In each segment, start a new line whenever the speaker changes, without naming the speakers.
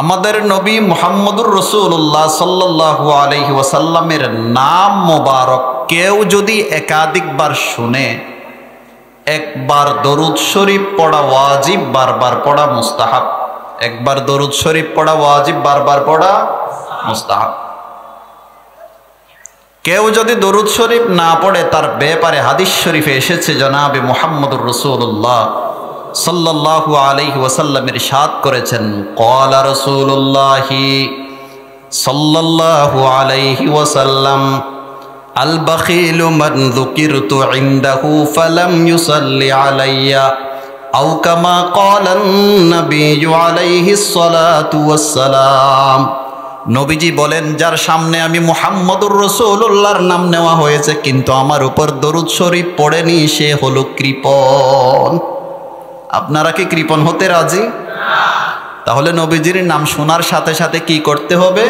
আমাদের নবী মুহাম্মদুর রাসূলুল্লাহ সাল্লাল্লাহু আলাইহি ওয়াসাল্লামের নাম মোবারক কেউ যদি একাধিকবার শুনে, একবার দরুদ শরীফ পড়া ওয়াজিব, বারবার পড়া মুস্তাহাব। একবার দরুদ শরীফ পড়া ওয়াজিব, বারবার পড়া মুস্তাহাব। কেউ যদি দরুদ শরীফ না পড়ে, তার ব্যাপারে হাদিস শরীফে এসেছে জনাবে মুহাম্মদুর রাসূলুল্লাহ সাল্লাল্লাহু আলাইহি ওয়াসাল্লাম ইরশাদ করেছেন, ক্বালা রাসূলুল্লাহি সাল্লাল্লাহু আলাইহি ওয়াসাল্লাম, আল বাখিলু মান যুকিরতু ইনদাহু ফালাম ইউসাল্লি আলাইয়া আও কামা ক্বালান নবিয়্যু আলাইহিস সালাতু ওয়াস সালাম। নবীজি বলেন, যার সামনে আমি মুহাম্মদুর রাসূলুল্লাহর নাম নেওয়া হয়েছে কিন্তু আমার উপর দরুদ শরীফ পড়েনি, সে হলো কৃপণ। আপনারা কি কৃপণ হতে রাজি? তাহলে নবীজির নাম শোনার সাথে সাথে কি করতে হবে?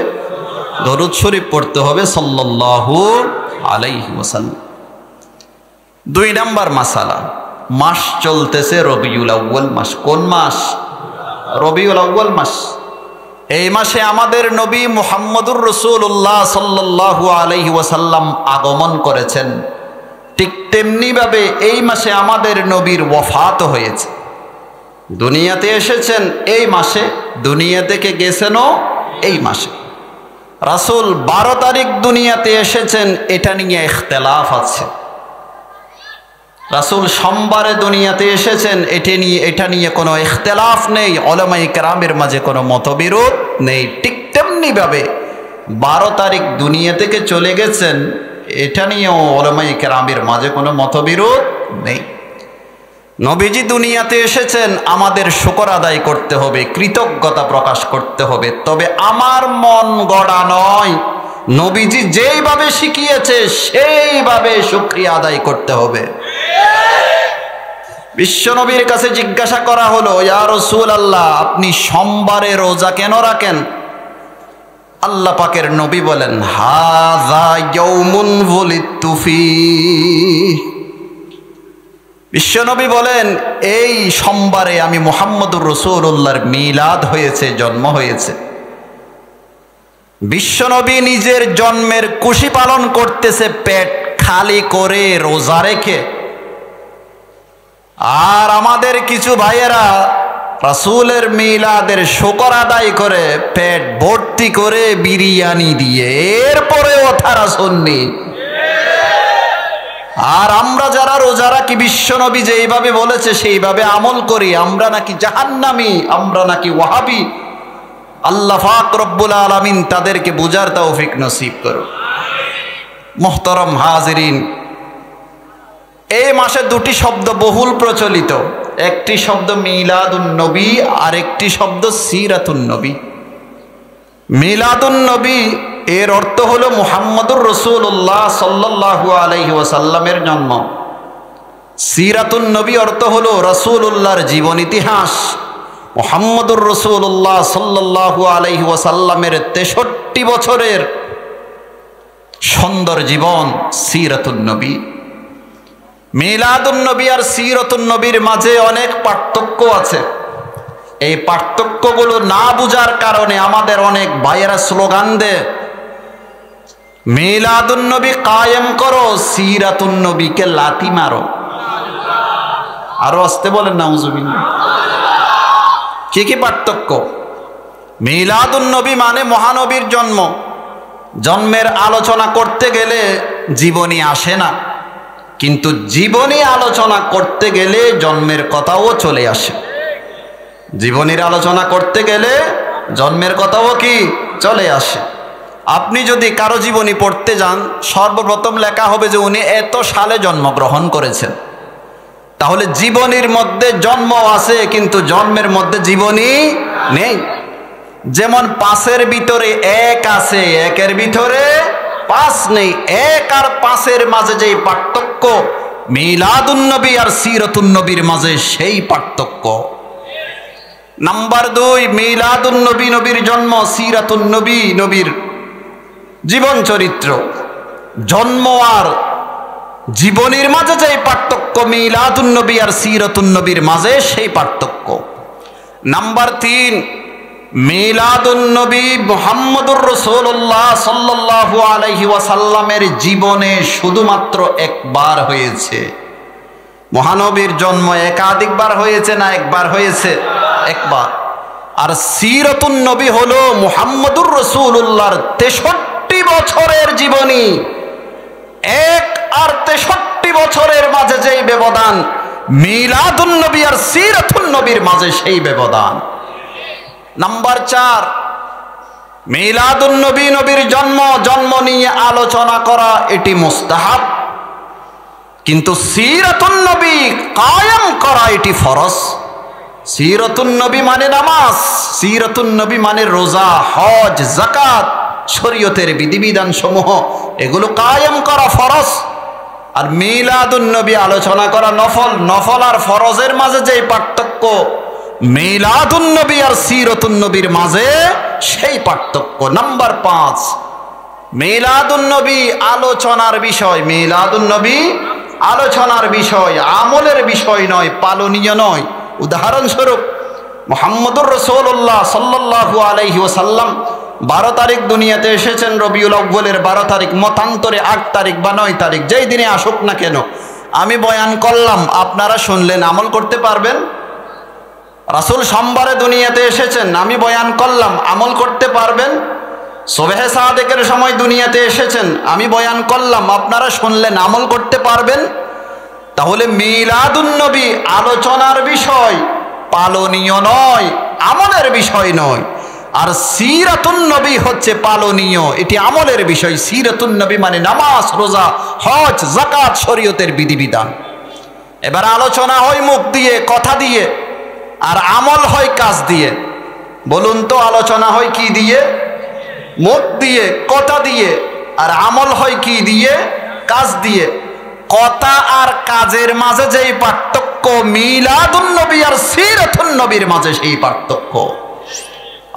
দরুদ শরীফ পড়তে হবে সাল্লাল্লাহু আলাইহি ওয়াসাল্লাম। 2 নাম্বার মাসালা, মাস চলতেছে রবিউল আউয়াল মাস। কোন মাস? রবিউল আউয়াল মাস। এই মাসে আমাদের নবী মুহাম্মদুর রাসূলুল্লাহ সাল্লাল্লাহু আলাইহি ওয়াসাল্লাম আগমন করেছেন। ঠিক তেমনি ভাবে এই মাসে আমাদের নবীর ওয়াফাত হয়েছে। দুনিয়াতে এসেছেন এই মাসে, দুনিয়া থেকে গেছেনও এই মাসে। রাসূল 12 তারিখ দুনিয়াতে এসেছেন, এটা নিয়ে ইখতিলাফ আছে। রাসূল সোমবারে দুনিয়াতে এসেছেন, এটা নিয়ে কোনো ইখতিলাফ নেই, উলামায়ে কেরামের মাঝে কোনো মতবিরোধ নেই। ঠিক তেমনি ভাবে 12 তারিখ দুনিয়া থেকে চলে গেছেন, এটা নিয়েও উলামায়ে কেরামের মাঝে কোনো মতবিরোধ নেই। নবীজি দুনিয়াতে এসেছেন, আমাদের শুকর আদায় করতে হবে, কৃতজ্ঞতা প্রকাশ করতে হবে। তবে আমার মন গড়া নয়, নবীজি যেইভাবে শিখিয়েছে সেইভাবে শুকরিয়া আদায় করতে হবে। বিশ্বনবীর কাছে জিজ্ঞাসা করা হলো, ইয়া রাসূলুল্লাহ, আপনি সোমবারে রোজা কেন রাখেন? আল্লাহ পাকের নবী বলেন, হাযা ইয়াউমুন ওয়ালিদতু ফীহ। বিশ্বনবী বলেন, এই সোমবারে আমি মুহাম্মদুর রাসূলুল্লাহর মিলাদ হয়েছে, জন্ম হয়েছে। বিশ্বনবী নিজের জন্মের খুশি পালন করতেছে পেট খালি করে, রোজা রেখে। আর আমাদের কিছু ভাইয়েরা রাসূলের মিলাদের শুকর আদায় করে পেট ভর্তি করে বিরিয়ানি দিয়ে, এরপরেও তারা সুন্নি। আর আমরা যারা রোজা রাখি, বিশ্বনবী যেইভাবে বলেছে সেইভাবে আমল করি, আমরা নাকি জাহান্নামী, আমরা নাকি ওয়াহাবি। আল্লাহ পাক রব্বুল আলামিন তাদেরকে বুঝার তৌফিক নসিব করুন। মুহতারাম হাজিরিন, এই মাসে 2টি শব্দ বহুল প্রচলিত। একটি শব্দ মিলাদুন নবী, আর একটি শব্দ সিরাতুন নবী। মিলাদুন নবী এর অর্থ হলো মুহাম্মদুর রাসূলুল্লাহ সাল্লাল্লাহু আলাইহি ওয়াসাল্লামের জন্ম। সিরাতুন নবী অর্থ হলো রাসূলুল্লাহর জীবন ইতিহাস। মুহাম্মদুর রাসূলুল্লাহ সাল্লাল্লাহু আলাইহি ওয়াসাল্লামের 63 বছরের সুন্দর জীবন সিরাতুন নবী। মিলাদুন নবী আর সিরাতুন নবীর মাঝে অনেক পার্থক্য আছে। এই পার্থক্যগুলো না বুঝার কারণে আমাদের অনেক ভাইয়েরা স্লোগান দেয়, মিলাদুন নবী কায়েম করো, সিরাতুন নবীকে লাথি মারো। আরো আসতে বলেন নাউজুবিল্লাহ। কি কি পার্থক্য? মিলাদুন নবী মানে মহানবীর জন্ম। জন্মের আলোচনা করতে গেলে জীবনী আসে না, কিন্তু জীবনী আলোচনা করতে গেলে জন্মের কথাও চলে আসে। জীবনীর আলোচনা করতে গেলে জন্মের কথাও কি চলে আসে। আপনি যদি কারো জীবনী পড়তে যান, সর্বপ্রথম লেখা হবে যে উনি এত সালে জন্মগ্রহণ করেছেন। তাহলে জীবনীর মধ্যে জন্ম আছে, কিন্তু জন্মের মধ্যে জীবনী নেই। যেমন 5-এর ভিতরে 1 আছে, 1-এর ভিতরে 5 নেই। 1 আর 5-এর মাঝে যেই পার্থক্য, মিলাদুন নবী আর সিরাতুন নবীর মাঝে সেই পার্থক্য। নাম্বার 2, মিলাদুন নবী নবীর জন্ম, সিরাতুন নবী নবীর জীবন চরিত্র। জন্ম আর জীবনীর মাঝে যে পার্থক্য, মিলাদুন নবী আর সিরাতুন নবীর মাঝে সেই পার্থক্য। নাম্বার 3, মিলাদুন নবী মুহাম্মদুর রাসূলুল্লাহ সাল্লাল্লাহু আলাইহি ওয়াসাল্লামের জীবনে শুধুমাত্র একবার হয়েছে। মহানবীর জন্ম একাধিকবার হয়েছে না একবার হয়েছে? একবার। আর সিরাতুন নবী হলো মুহাম্মদুর রাসূলুল্লাহর 63 বছরের জীবনী। 1 আর 63 বছরের মাঝে যেই ব্যবধান, মিলাদুন নবী আর সিরাতুন নবীর মাঝে সেই ব্যবধান। নাম্বার 4, মিলাদুন নবী, নবীর জন্ম নিয়ে আলোচনা করা এটি মুস্তাহাব, কিন্তু সিরাতুন নবী কায়েম করা এটি ফরজ। সিরাতুন নবী মানে নামাজ, সিরাতুন নবী মানে রোজা, হজ, যাকাত, শরীয়তের বিধিবিধান সমূহ এগুলো কায়েম করা ফরজ। আর মিলাদুন নবী আলোচনা করা নফল। নফল আর ফরজের মাঝে যেই পার্থক্য, মিলাদুন নবী আর সিরাতুন নবীর মাঝে সেই পার্থক্য। নাম্বার 5, মিলাদুন নবী আলোচনার বিষয়। মিলাদুন নবী আলোচনার বিষয়, আমলের বিষয় নয়, পালনীয় নয়। উদাহরণস্বরূপ মুহাম্মদুর রাসূলুল্লাহ সাল্লাল্লাহু আলাইহি ওয়াসাল্লাম 12 তারিখ দুনিয়াতে এসেছেন, রবিউল আউয়ালের 12 তারিখ, মতান্তরে 8 তারিখ বা 9 তারিখ, যেই দিনে আসুক না কেন। আমি বয়ান করলাম, আপনারা শুনলেন, আমল করতে পারবেন? রাসূল সোমবারে দুনিয়াতে এসেছেন, আমি বয়ান করলাম, আমল করতে পারবেন? সুবহে সাদেকের সময় দুনিয়াতে এসেছেন, আমি বয়ান করলাম, আপনারা শুনলেন, আমল করতে পারবেন? তাহলে মিলাদুন নবী আলোচনার বিষয়, পালনীয় নয়, আমলের বিষয় নয়। আর সিরাতুন নবী হচ্ছে পালনীয়, এটি আমলের বিষয়। সিরাতুন নবী মানে নামাজ, রোজা, হজ, যাকাত, শরীয়তের বিধিবিধান। এবার আলোচনা হয় মুখ দিয়ে, কথা দিয়ে, আর আমল হয় কাজ দিয়ে। বলুন তো, আলোচনা হয় কি দিয়ে? মুখ দিয়ে, কথা দিয়ে। আর আমল হয় কি দিয়ে? কাজ দিয়ে। কথা আর কাজের মাঝে যেই পার্থক্য, মিলাদুন নবী আর সিরাতুন নবীর মাঝে সেই পার্থক্য।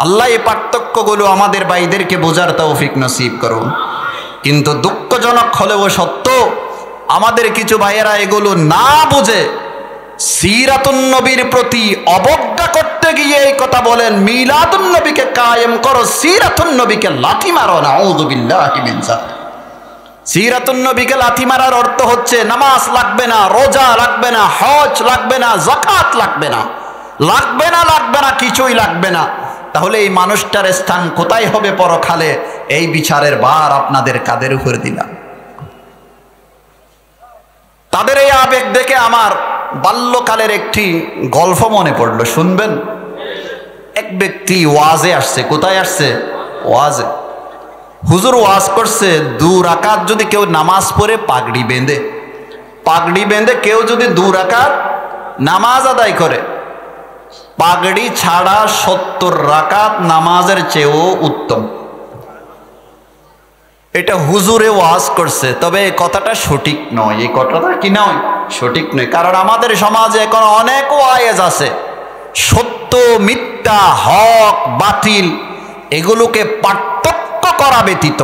আল্লাহ এই পার্থক্যগুলো আমাদের ভাইদেরকে বোঝার তৌফিক নসিব করুন। কিন্তু দুঃখজনক হলেও সত্য, আমাদের কিছু ভাইয়েরা এগুলো না বুঝে সিরাতুন নবীর প্রতি অবজ্ঞা করতে গিয়ে এই কথা বলেন, মিলাদুন নবীকে কায়েম করো, সিরাতুন নবীকে লাথি মারো। নাউযু বিল্লাহি মিন যালিক। সিরাতুন নবীকে লাথি মারার অর্থ হচ্ছে নামাজ লাগবে না, রোজা লাগবে না, হজ লাগবে না, যাকাত লাগবে না, লাগবে না, লাগবে না, কিছুই লাগবে না। তাহলে এই মানুষটার স্থান কোথায় হবে পরকালে? এই বিচারের ভার আপনাদের কাঁধের উপর দিলাম। তাদের এই আবেগ দেখে আমার বাল্যকালের একটি গল্প মনে পড়লো, শুনবেন? এক ব্যক্তি ওয়াজে আসছে। কোথায় আসছে? ওয়াজে। হুজুর ওয়াজ করছে, 2 রাকাত যদি কেউ নামাজ পড়ে পাগড়ি বেঁধে কেউ যদি 2 রাকাত নামাজ আদায় করে, পাগড়ি ছাড়া 70 রাকাত নামাজের চেয়েও উত্তম। এটা হুজুরে ওয়াজ করছে, তবে এই কথাটা সঠিক নয়। এই কথাটা কি নয়? সঠিক নয়। কারণ আমাদের সমাজে এখন অনেক ওয়াজ আছে, সত্য মিথ্যা, হক বাতিল, এগুলোকে পার্থক্য করা ব্যতীত,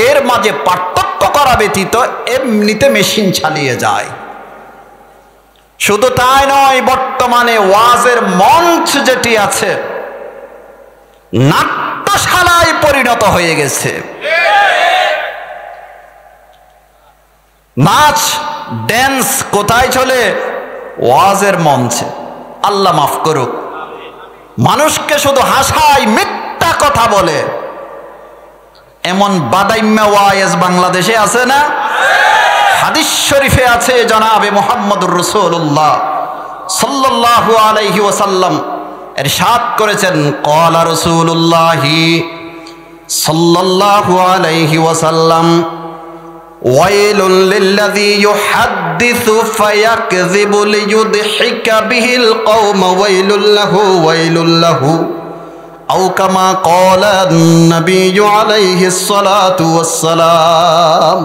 এর মাঝে পার্থক্য করা ব্যতীত এমনিতে মেশিন চালিয়ে যায়। শুধু তাই নয়, বর্তমানে ওয়াজের মঞ্চ যেটি আছে নাট্যশালায় পরিণত হয়ে গেছে। নাচ ড্যান্স কোথায় চলে? ওয়াজের মঞ্চে। আল্লাহ মাফ করুক, মানুষকে শুধু হাসায়, মিথ্যা কথা বলে, এমন বাদাইম্মা ওয়াইজ বাংলাদেশে আছে না? হাদিস শরীফে আছে, জনাবে মুহাম্মদুর রাসূলুল্লাহ সাল্লাল্লাহু আলাইহি ওয়াসাল্লাম ইরশাদ করেছেন, ক্বালা রাসূলুল্লাহি সাল্লাল্লাহু আলাইহি ওয়াসাল্লাম, ওয়াইলুল লিল্লাযী ইউহাদ্দিসু ফায়াকযিবু লিয়ুদহিকা বিহিল কওম, ওয়াইলুল লাহু আও কামা ক্বালা আন-নাবিয়্যু আলাইহিস সালাতু ওয়াস সালাম।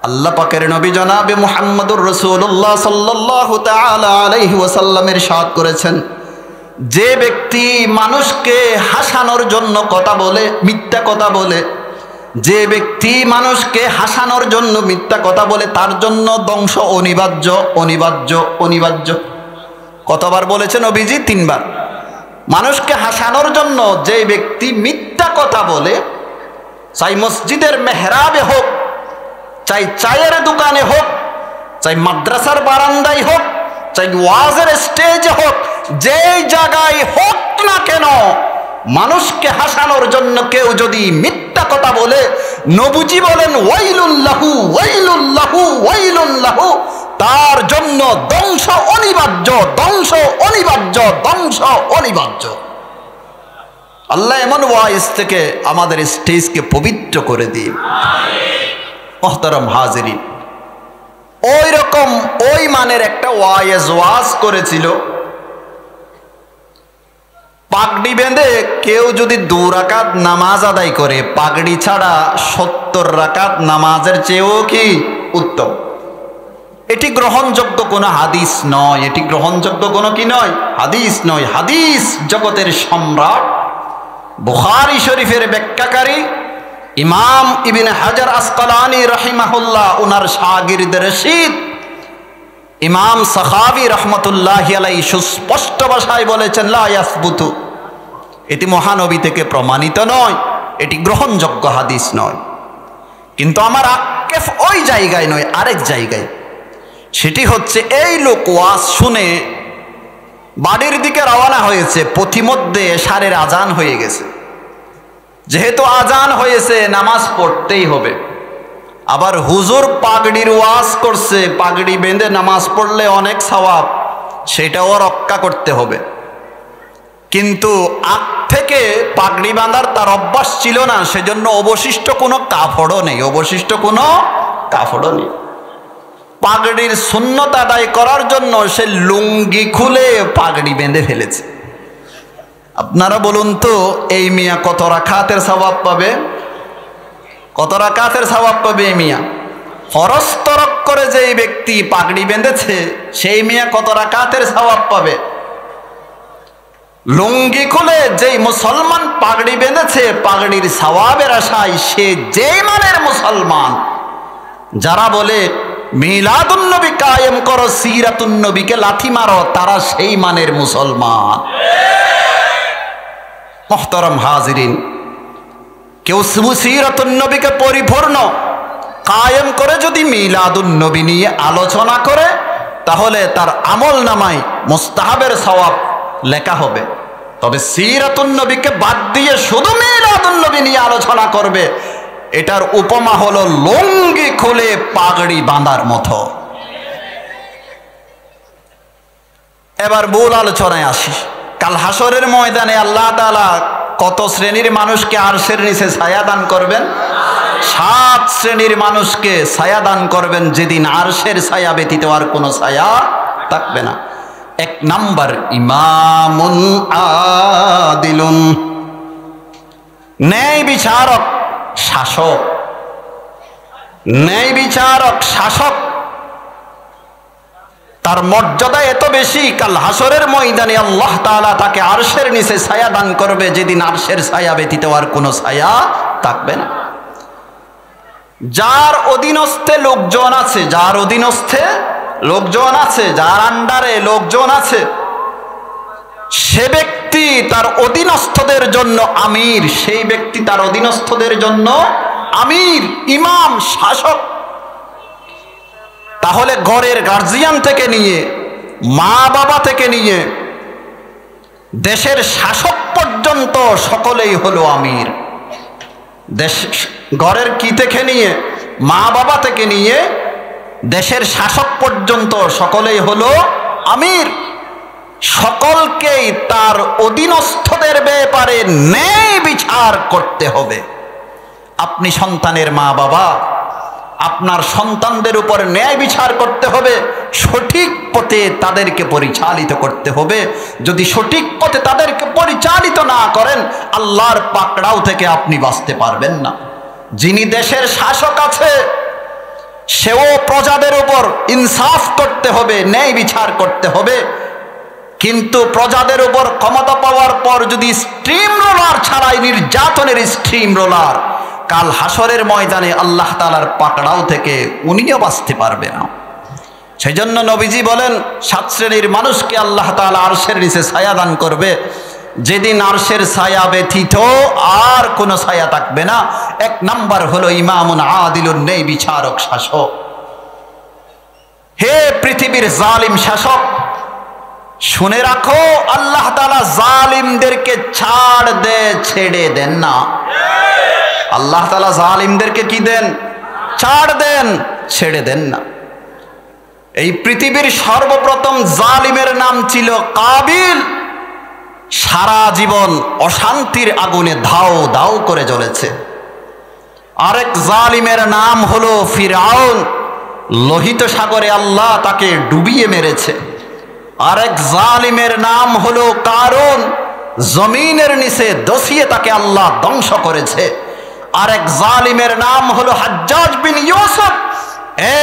আল্লাহ পাকের নবী জনাবে মুহাম্মদুর রাসূলুল্লাহ সাল্লাল্লাহু তাআলা আলাইহি ওয়াসাল্লাম ইরশাদ করেছেন, যে ব্যক্তি মানুষকে হাসানোর জন্য কথা বলে, মিথ্যা কথা বলে, যে ব্যক্তি মানুষকে হাসানোর জন্য মিথ্যা কথা বলে, তার জন্য ধ্বংস অনিবার্য, অনিবার্য, অনিবার্য। কতবার বলেছেন নবীজি? 3 বার। মানুষকে হাসানোর জন্য যে ব্যক্তি মিথ্যা কথা বলে, চাই মসজিদের মেহরাবে হোক, চাই চায়ের দোকানে হোক, চাই মাদ্রাসার বারান্দায় হোক, চাই ওয়াজের স্টেজে হোক, যেই জায়গায় হোক না কেন, মানুষকে হাসানোর জন্য কেউ যদি মিথ্যা কথা বলে, নবীজি বলেন ওয়াইলুল্লাহু ওয়াইলুল্লাহু ওয়াইলুল্লাহু, তার জন্য ধ্বংস অনিবার্য, ধ্বংস অনিবার্য, ধ্বংস অনিবার্য। আল্লাহ এমন ওয়াইজ থেকে আমাদের স্টেজকে পবিত্র করে দিন। মুহতারাম হাজিরিন, ওই রকম ওই মানের একটা ওয়াজ করেছিল। পাগড়ি বেঁধে কেউ যদি 2 রাকাত নামাজ আদায় করে, পাগড়ি ছাড়া 70 রাকাত নামাজের চেয়েও কি উত্তম। এটি গ্রহণযোগ্য কোনো হাদিস নয়, এটি গ্রহণযোগ্য কোনো কি নয়, হাদিস নয়। হাদিস জগতের সম্রাট বুখারী শরীফের ব্যাখ্যাকারী ইমাম ইবনে হাজার আসকালানী রাহিমাহুল্লাহ, উনার শাগির্দ রশিদ ইমাম সাখাবী রহমতুল্লাহি আলাইহি সুস্পষ্ট ভাষায় বলেছেন, লা ইয়াসবুতু, এটি মহানবী থেকে প্রমাণিত নয়, এটি গ্রহণযোগ্য হাদিস নয়। কিন্তু আমার আক্ষেপ ওই জায়গায় নয়, আরেক জায়গায়। সেটি হচ্ছে এই লোক ওয়াজ শুনে বাড়ির দিকে রওনা হয়েছে, পথিমধ্যে এশারের আজান হয়ে গেছে। যেহেতু আজান হয়েছে, নামাজ পড়তেই হবে। আবার হুজুর পাগড়ির ওয়াজ করছে, পাগড়ি বেঁধে নামাজ পড়লে অনেক সওয়াব, সেটাও রক্ষা করতে হবে। কিন্তু আগ থেকে পাগড়ি বাঁধার তার অভ্যাস ছিল না, সেজন্য অবশিষ্ট কোনো কাপড়ও নেই, অবশিষ্ট কোনো কাপড়ও নেই। পাগড়ির সুন্নত আদায় করার জন্য সে লুঙ্গি খুলে পাগড়ি বেঁধে ফেলেছে। আপনারা বলুন তো, এই মিয়া কত রাকাতের সওয়াব পাবে? কত রাকাতের সওয়াব পাবে এই মিয়া? ফরজ তরক করে যেই ব্যক্তি পাগড়ি বেঁধেছে, সেই মিয়া কত রাকাতের সওয়াব পাবে? লুঙ্গি খুলে যেই মুসলমান পাগড়ি বেঁধেছে, পাগড়ির সওয়াবের আশায় সে যেই মানের মুসলমান, যারা বলে মিলাদুন নবী কায়েম করো, সিরাতুন নবীকে লাথি মারো, তারা সেই মানের মুসলমান। মুহতারাম হাজিরিন, কেউ সিরাতুন নবীকে পরিপূর্ণ কায়েম করে যদি মিলাদুন নবী নিয়ে আলোচনা করে, তাহলে তার আমল নামায় মুস্তাহাবের সওয়াব লেখা হবে। তবে সিরাতুন নবীকে বাদ দিয়ে শুধু মিলাদুন নবী নিয়ে আলোচনা করবে, এটার উপমা হলো লুঙ্গি খুলে পাগড়ি বাঁধার মতো। এবার মূল আলোচনায় আসি। কাল হাসরের ময়দানে আল্লাহ তাআলা কত শ্রেণীর মানুষকে আরশের নিচে ছায়া দান করবেন? 7 শ্রেণীর মানুষকে ছায়া দান করবেন, যেদিন আরশের ছায়া ব্যতীত আর কোনো ছায়া থাকবে না। 1 নাম্বার, ইমামুন আদিলুন, ন্যায় বিচারক, শাসক। ন্যায় বিচারক, শাসক, তার মর্যাদা এত বেশি, কাল হাসরের ময়দানে আল্লাহ তাআলা তাকে আরশের নিচে ছায়া দান করবে, যেদিন আরশের ছায়া ব্যতীত আর কোনো ছায়া থাকবে না। যার অধীনস্থে লোকজন আছে, যার অধীনস্থে লোকজন আছে, যার আন্ডারে লোকজন আছে, সে ব্যক্তি তার অধীনস্থদের জন্য আমির, সেই ব্যক্তি তার অধীনস্থদের জন্য আমির, ইমাম, শাসক। তাহলে ঘরের গার্জিয়ান থেকে নিয়ে, মা বাবা থেকে নিয়ে দেশের শাসক পর্যন্ত সকলেই হলো আমির। ঘরের কি থেকে নিয়ে, মা বাবা থেকে নিয়ে দেশের শাসক পর্যন্ত সকলেই হলো আমির। সকলকেই তার অধীনস্থদের ব্যাপারে ন্যায় বিচার করতে হবে। আপনি সন্তানের মা বাবা, আপনার সন্তানদের উপর ন্যায় বিচার করতে হবে, সঠিক পথে তাদেরকে পরিচালিত করতে হবে। যদি সঠিক পথে তাদেরকে পরিচালিত না করেন, আল্লাহর পাকড়াও থেকে আপনি বাঁচতে পারবেন না। যিনি দেশের শাসক আছে, সেও প্রজাদের উপর ইনসাফ করতে হবে, ন্যায় বিচার করতে হবে। কিন্তু প্রজাদের উপর ক্ষমতা পাওয়ার পর যদি স্ট্রিম রোলার ছাড়াই, নির্যাতনের স্ট্রিম রোলার, কাল হাসরের ময়দানে আল্লাহ তাআলার পাকড়াও থেকে উনিও বাঁচতে পারবে না। সেই জন্য নবীজি বলেন, 7 শ্রেণীর মানুষকে আল্লাহ তাআলা আরশের নিচে ছায়া দান করবে। যেদিন আরশের ছায়া ব্যতীত আর কোনো ছায়া থাকবে না। এক নাম্বার হলো ইমামুন আদিলুন, নেই বিচারক শাসক। হে পৃথিবীর জালিম শাসক, শুনে রাখো, আল্লাহ তাআলা জালিমদেরকে ছাড় দে, ছেড়ে দেন না। আল্লাহ তাআলা জালিমদেরকে কি দেন? ছাড় দেন, ছেড়ে দেন না। এই পৃথিবীর সর্বপ্রথম জালিমের নাম ছিল কাবিল। সারা জীবন অশান্তির আগুনে ধাও দাও করে জ্বলেছে। আরেক জালিমের নাম হলো ফিরআউন, লোহিত সাগরে আল্লাহ তাকে ডুবিয়ে মেরেছে। আরেক জালিমের নাম হলো কারুন, জমিনের নিচে দছিয়ে তাকে আল্লাহ ধ্বংস করেছে। আরেক জালিমের নাম হলো হাজ্জাজ বিন ইউসুফ,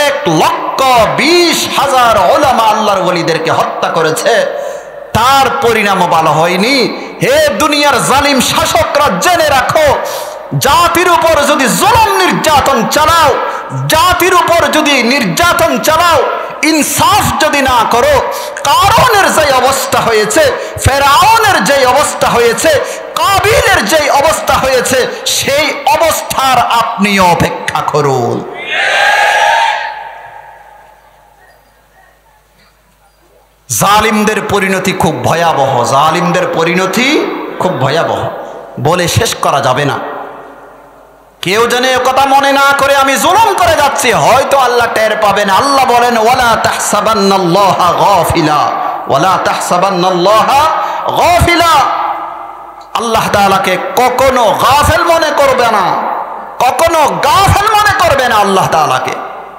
1,20,000 উলামা আল্লাহর ওলিদেরকে হত্যা করেছে। তার পরিণামও ভালো হয়নি। হে দুনিয়ার জালিম শাসকরা, জেনে রাখো, জাতির উপর যদি জুলুম নির্যাতন চালাও, জাতির উপর যদি নির্যাতন চালাও, ইনসাফ যদি না করো, কারুনের যে অবস্থা হয়েছে, ফেরাউনের যে অবস্থা হয়েছে, কাবিলের যে অবস্থা হয়েছে, সেই অবস্থার আপনিও অপেক্ষা করুন। জালিমদের পরিণতি খুব ভয়াবহ, জালিমদের পরিণতি খুব ভয়াবহ, বলে শেষ করা যাবে না। কেউ যেন কথা মনে না করে আমি জুলুম করে যাচ্ছি, হয়তো আল্লাহ টের পাবেন। আল্লাহ বলেন, ওয়ালা তাহসাবান্নাল্লাহা গাফিলা, ওয়ালা তাহসাবান্নাল্লাহা গাফিলা। আল্লাহ তাআলাকে কখনো গাফেল মনে করবে না, কখনো গাফেল মনে করবে না আল্লাহ তাআলাকে।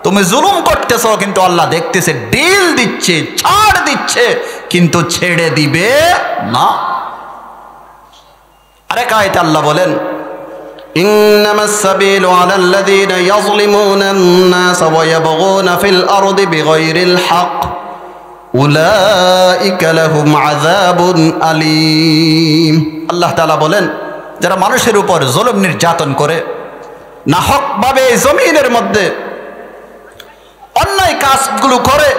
তুমি জুলুম করতেছো, কিন্তু আল্লাহ দেখতেছে, ডিল দিচ্ছে, ছাড় দিচ্ছে, কিন্তু ছেড়ে দিবে না। আরেক আয়াতে আল্লাহ বলেন, ইন্নামাস সাবিলু আলাল্লাযীনা ইয়াযলিমুনান নাস ওয়া ইয়াবগুনা ফিল আরদি বিগাইরিল হক উলাইকা লাহুম আযাবুন আলীম। আল্লাহ তাআলা বলেন, যারা মানুষের উপর জুলুম নির্যাতন করে, না হক ভাবে জমিনের মধ্যে অন্যায় কাজগুলো করে,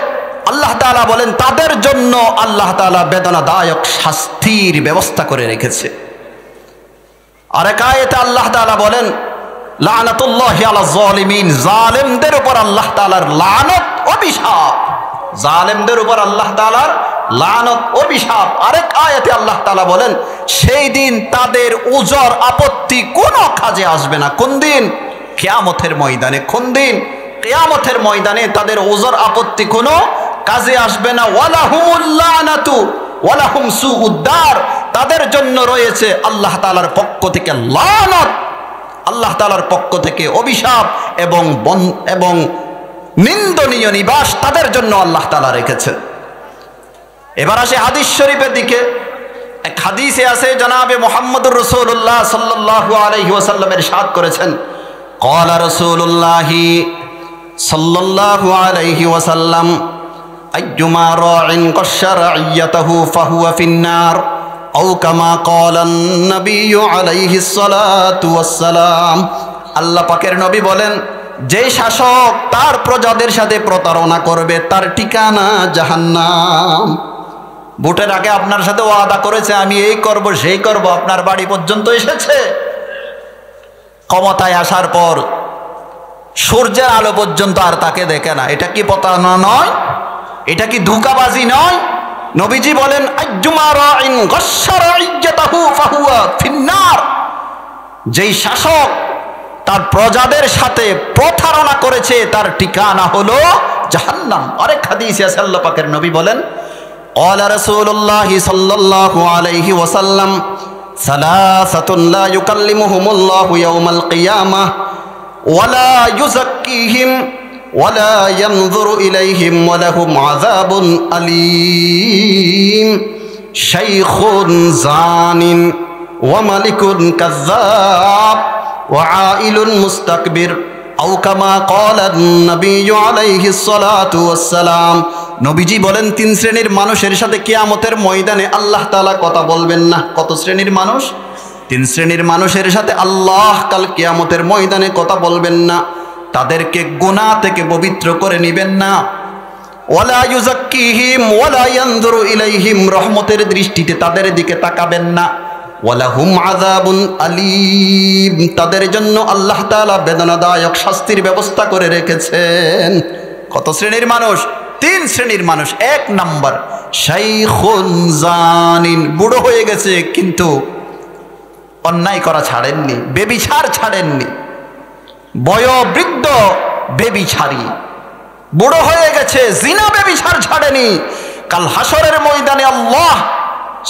আল্লাহ তাআলা বলেন তাদের জন্য আল্লাহ তাআলা বেদনাদায়ক শাস্তির ব্যবস্থা করে রেখেছে। আরেক আয়াতে আল্লাহ তাআলা বলেন, লানাতুল্লাহি আলাজ জালিমিন, জালেমদের উপর আল্লাহ তাআলার লানত, অভিশাপ। জালেমদের উপর আল্লাহ তাআলার লানত, অভিশাপ। আরেক আয়াতে আল্লাহ তাআলা বলেন, সেই দিন তাদের উজর আপত্তি কোনো কাজে আসবে না। কোন দিন? কিয়ামতের ময়দানে। কোন দিন? কিয়ামতের ময়দানে তাদের উজর আপত্তি কোনো কাজে আসবে না। ওয়ালাহুমুল লানাতু ওয়ালাহুম সুউদ্দার, তাদের জন্য রয়েছে আল্লাহ তাআলার পক্ষ থেকে লানত, আল্লাহ তাআলার পক্ষ থেকে অভিশাপ এবং নিন্দনীয় নিবাস তাদের জন্য আল্লাহ তাআলা রেখেছেন। এবার আসে হাদিস শরীফের দিকে। এক হাদিসে আছে, জনাবে মুহাম্মদুর রাসূলুল্লাহ সাল্লাল্লাহু আলাইহি ওয়াসাল্লামের ইরশাদ করেছেন, ক্বালা রাসূলুল্লাহি সাল্লাল্লাহু আলাইহি ওয়াসাল্লাম, আইয়ুমা রা'ইন কাশশারা রা'ইয়াতাহু ফাহুয়া ফিন্নার, আও কামা ক্বালান নবিয়্যু আলাইহিস সালাতু ওয়াসসালাম। আল্লাহ পাকের নবী বলেন, যে শাসক তার প্রজাদের সাথে প্রতারণা করবে, তার ঠিকানা জাহান্নাম। ভোটের আগে আপনার সাথে ওয়াদা করেছে, আমি এই করব সেই করব, আপনার বাড়ি পর্যন্ত এসেছে। ক্ষমতায় আসার পর সূর্যের আলো পর্যন্ত আর তাকে দেখে না। এটা কি প্রতারণা নয়? এটা কি ধোঁকাবাজি নয়? নবীজি বলেন, আইয়ুমা রা'ইন গাশশারা রা'ইয়াতাহু ফাহুয়া ফিন্নার, যেই শাসক তার প্রজাদের সাথে প্রতারণা করেছে, তার ঠিকানা হলো জাহান্নাম। আরেক হাদিসে আছে, আল্লাহ পাকের নবী বলেন, ক্বালা রাসূলুল্লাহি সাল্লাল্লাহু আলাইহি ওয়াসাল্লাম, সালাসাতুন লা ইউকাল্লিমুহুমুল্লাহু ইয়াওমাল কিয়ামাহ ওয়া লা ইউযাক্কিহিম ওয়া লা ইয়ানযুরু ইলাইহিম ওয়া লাহুম আযাবুন আলীম, শাইখুন জানিন ওয়া মালিকুন কাযযাব ওয়া আইলুন মুস্তাকবির, আও কামা ক্বালান নবিয়্যু আলাইহিস সালাতু ওয়াসসালাম। নবীজি বলেন, 3 শ্রেণীর মানুষের সাথে কিয়ামতের ময়দানে আল্লাহ তাআলা কথা বলবেন না। কত শ্রেণীর মানুষ? 3 শ্রেণীর মানুষের সাথে আল্লাহ কাল কিয়ামতের ময়দানে কথা বলবেন না। তাদেরকে গুনাহ থেকে পবিত্র করে নেবেন না, ওয়ালা ইউযাক্কিহিম ওয়ালা ইয়ানজুরু ইলাইহিম, রহমতের দৃষ্টিতে তাদের দিকে তাকাবেন না। ওয়ালাহুম আযাবুন আলীম, তাদের জন্য আল্লাহ তাআলা বেদনাদায়ক শাস্তির ব্যবস্থা করে রেখেছেন। কত শ্রেণীর মানুষ? 3 শ্রেণীর মানুষ। 1 নাম্বার শাইখুন জানিন, বুড়ো হয়ে গেছে কিন্তু অন্যায় করা ছাড়েননি, বেবিচার ছাড়েননি। বয়োবৃদ্ধ বেবিচারী, বুড়ো হয়ে গেছে, জিনা বেবিচার ছাড়েনি। কাল হাসরের ময়দানে আল্লাহ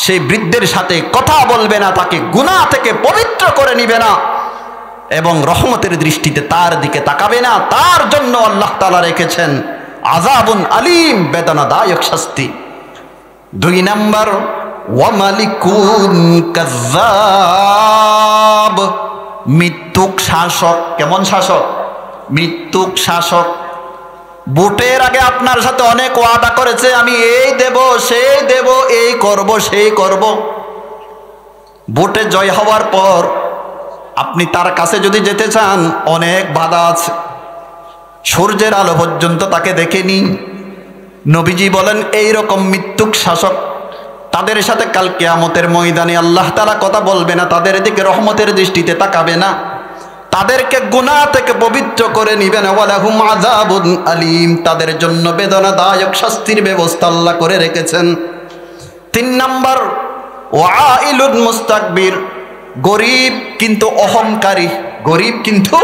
সেই বৃদ্ধের সাথে কথা বলবে না, তাকে গুনাহ থেকে পবিত্র করে নিবে না এবং রহমতের দৃষ্টিতে তার দিকে তাকাবে না। তার জন্য আল্লাহ তাআলা রেখেছেন আযাবুন আলীম, বেদনাদায়ক শাস্তি। 2 নাম্বার ওয়া মালিকুন কাযযাব, মৃত্যুক শাসক। কেমন শাসক? মৃত্যুক শাসক। ভোটের আগে আপনার সাথে অনেক ওয়াদা করেছে, আমি এই দেব, সেই দেব, এই করব, সেই করব। ভোটে জয় হওয়ার পর আপনি তার কাছে যদি যেতে চান, অনেক বাধা আছে। সূর্যের আলো পর্যন্ত তাকে দেখেনি। নবীজি বলেন এই রকম মৃত্যুক শাসক, তাদের সাথে কাল কিয়ামতের ময়দানে আল্লাহ তাআলা কথা বলবে না, তাদের দিকে রহমতের দৃষ্টিতে তাকাবে না, তাদেরকে গুনাহ থেকে পবিত্র করে নিবেন। ওয়ালাহুম আযাবুন আলীম, তাদের জন্য বেদনাদায়ক শাস্তির ব্যবস্থা আল্লাহ করে রেখেছেন। 3 নাম্বার ওয়াইলুন মুস্তাকবির, গরিব কিন্তু অহংকারী। গরিব কিন্তু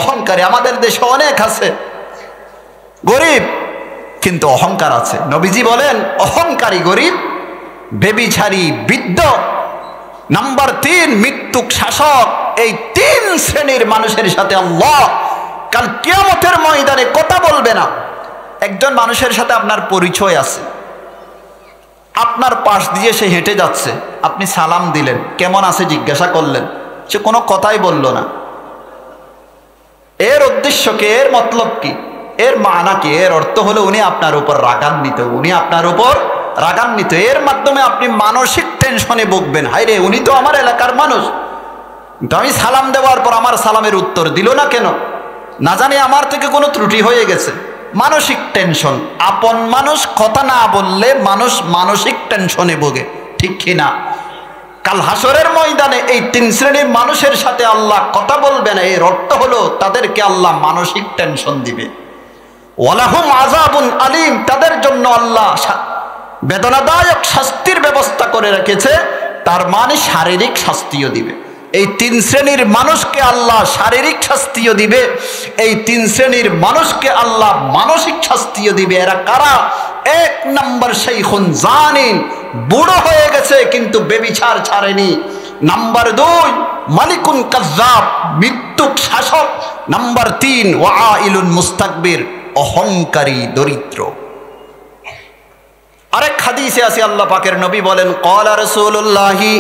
অহংকারী। আমাদের দেশে অনেক আছে গরিব কিন্তু অহংকার আছে। নবীজি বলেন অহংকারী গরিব, বেবিচারী বৃদ্ধ। নাম্বার 3 মৃত্যুক শাসক। এই 3 শ্রেণীর মানুষের সাথে আল্লাহ কাল কিয়ামতের ময়দানে কথা বলবে না। একজন মানুষের সাথে আপনার পরিচয় আছে, আপনার পাশ দিয়ে সে হেঁটে যাচ্ছে, আপনি সালাম দিলেন, কেমন আছে জিজ্ঞাসা করলেন, সে কোনো কথাই বলল না। এর উদ্দেশ্য কি? এর মতলব কি? এর মানা কি? এর অর্থ হলো উনি আপনার উপর রাগান্বিত, উনি আপনার উপর রাগান্বিত। এর মাধ্যমে আপনি মানসিক টেনশনে ভুগবেন, হায় রে উনি তো আমার এলাকার মানুষ, কিন্তু আমি সালাম দেওয়ার পর আমার সালামের উত্তর দিল না কেন, না জানি আমার থেকে কোনো ত্রুটি হয়ে গেছে। মানসিক টেনশন। আপন মানুষ কথা না বললে মানুষ মানসিক টেনশনে ভোগে, ঠিক কিনা? কাল হাসরের ময়দানে এই 3 শ্রেণীর মানুষের সাথে আল্লাহ কথা বলবে না। এর অর্থ হলো তাদেরকে আল্লাহ মানসিক টেনশন দিবে। ওয়ালাহুম আযাবুন আলীম, তাদের জন্য আল্লাহ বেদনাদায়ক শাস্তির ব্যবস্থা করে রেখেছে। তার মানে শারীরিক শাস্তিও দিবে। এই 3 শ্রেণীর মানুষকে আল্লাহ শারীরিক শাস্তিও দিবে, এই 3 শ্রেণীর মানুষকে আল্লাহ মানসিক শাস্তিও দিবে। এরা কারা? 1 নাম্বার শাইখুন জানিন, বুড়ো হয়ে গেছে কিন্তু বেবিচার ছাড়েনি। নাম্বার 2 মালিকুন কাযযাব, মৃত্যুক শাসক। নাম্বার 3 ওয়াইলুন মুস্তাকবির, অহংকারী দরিদ্র। আরেক হাদিসে আছে আল্লাহ পাকের নবী বলেন ক্বালা রাসূলুল্লাহি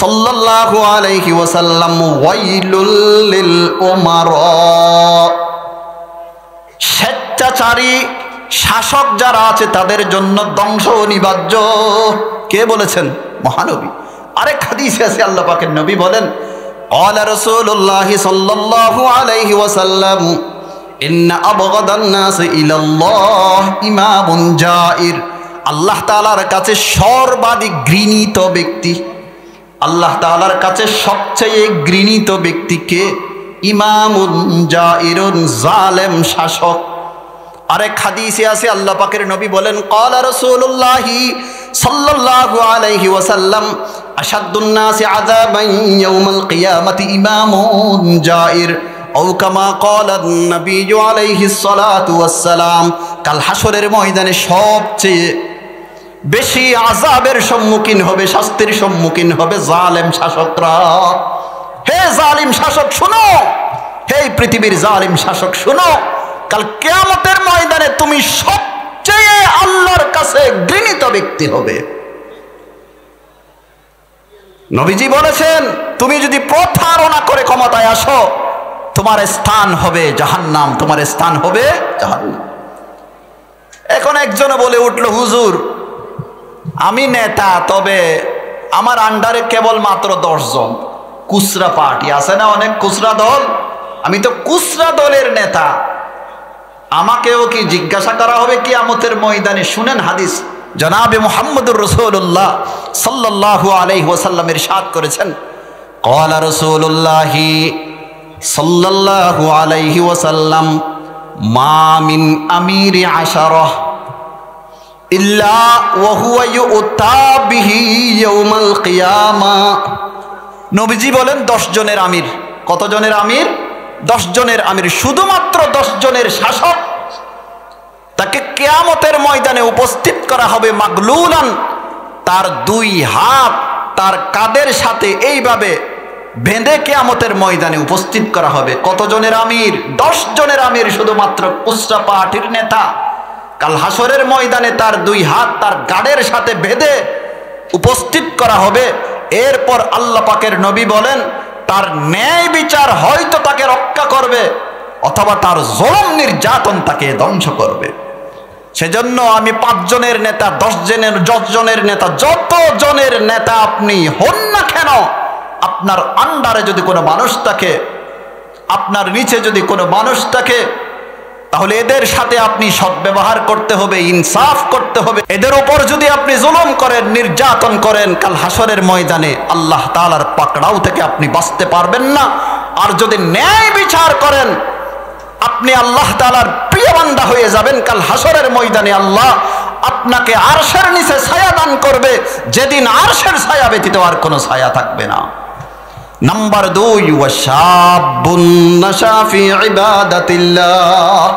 সাল্লাল্লাহু আলাইহি ওয়াসাল্লাম ওয়াইলুল লিল উমারা, স্বেচ্ছাচারী শাসক যারা আছে তাদের জন্য ধ্বংস অনিবার্য। কে বলেছেন? মহানবী। আরেক হাদিসে আছে আল্লাহ পাকের নবী বলেন ক্বালা রাসূলুল্লাহি সাল্লাল্লাহু আলাইহি ওয়াসাল্লাম ইন্না আবগাদান নাস ইলাল্লাহ ইমামুন জাইর, আল্লাহ তাআলার কাছে সর্বাধিক ঘৃণিত ব্যক্তি, আল্লাহ তাআলার কাছে সবচেয়ে ঘৃণিত ব্যক্তিকে? ইমামুন জাইরুন, জালেম শাসক। আরেক হাদিসে আছে আল্লাহ পাকের নবী বলেন ক্বালা রাসূলুল্লাহি সাল্লাল্লাহু আলাইহি ওয়াসাল্লাম আশাদ্দুন নাসি আযাবান ইয়াউমাল কিয়ামাতি ইমামুন জাইর আও কামা ক্বালা নবী আলাইহিস সালাতু ওয়াস সালাম। কাল হাসরের ময়দানে সবচেয়ে বেশি আযাবের সম্মুখীন হবে, শাস্তির সম্মুখীন হবে জালেম শাসকরা। হে জালিম শাসক শুনো, হে পৃথিবীর জালিম শাসক শুনো, কাল কিয়ামতের ময়দানে তুমি সবচেয়ে আল্লাহর কাছে ঘৃণিত ব্যক্তি হবে। নবীজি বলেছেন তুমি যদি প্রতারণা করে ক্ষমতায় আসো, তোমার স্থান হবে জাহান্নাম, তোমার স্থান হবে জাহান্নাম। এখন একজনে বলে উঠলো হুজুর আমি নেতা, তবে আমার আন্ডারে কেবল মাত্র 10 জন। কুসরা পার্টি আছে না, অনেক কুসরা দল, আমি তো কুসরা দলের নেতা, আমাকেও কি জিজ্ঞাসা করা হবে কিয়ামতের ময়দানে? শুনেন হাদিস, জনাবে মুহাম্মদুর রাসূলুল্লাহ সাল্লাল্লাহু আলাইহি ওয়াসাল্লাম ইরশাদ করেছেন, ক্বালা রাসূলুল্লাহি সাল্লাল্লাহু আলাইহি ওয়াসাল্লাম, মা মিন আমিরি আশারাহ ইল্লা ওয়া হুয়া ইউতা বিহি ইয়াউমাল কিয়ামা। নবীজি বলেন 10 জনের আমির। কত জনের আমির? 10 জনের আমির। শুধুমাত্র 10 জনের শাসক, তাকে কিয়ামতের ময়দানে উপস্থিত করা হবে মাগলুলান, তার 2 হাত তার কাঁধের সাথে এইভাবে বেঁধে কিয়ামতের ময়দানে উপস্থিত করা হবে। কত জনের আমির? 10 জনের আমির, শুধুমাত্র কুসরা পার্টির নেতা। কাল হাসরের ময়দানে তার 2 হাত তার গাড়ের সাথে বেঁধে উপস্থিত করা হবে। এরপর আল্লাহ পাকের নবী বলেন, তার ন্যায় বিচার হয়তো তাকে রক্ষা করবে, অথবা তার জুলুম নির্যাতন তাকে ধ্বংস করবে। সেজন্য আমি 5 জনের নেতা, 10 জনের নেতা, যত জনের নেতা আপনি হন না কেন, আপনার আন্ডারে যদি কোনো মানুষ থাকে, আপনার নিচে যদি কোনো মানুষ থাকে, তাহলে এদের সাথে আপনি সদ্ব্যবহার করতে হবে, ইনসাফ করতে হবে। এদের উপর যদি আপনি জুলুম করেন, নির্যাতন করেন, কাল হাসরের ময়দানে আল্লাহ তাআলার পাকড়াও থেকে আপনি বাঁচতে পারবেন না। আর যদি ন্যায় বিচার করেন, আপনি আল্লাহ তাআলার প্রিয় বান্দা হয়ে যাবেন। কাল হাসরের ময়দানে আল্লাহ আপনাকে আরশের নিচে ছায়া দান করবে, যেদিন আরশের ছায়া ব্যতীত আর কোনো ছায়া থাকবে না। নাম্বার 2, ওয়াশাবুন নাশা ফি ইবাদাতিল্লাহ।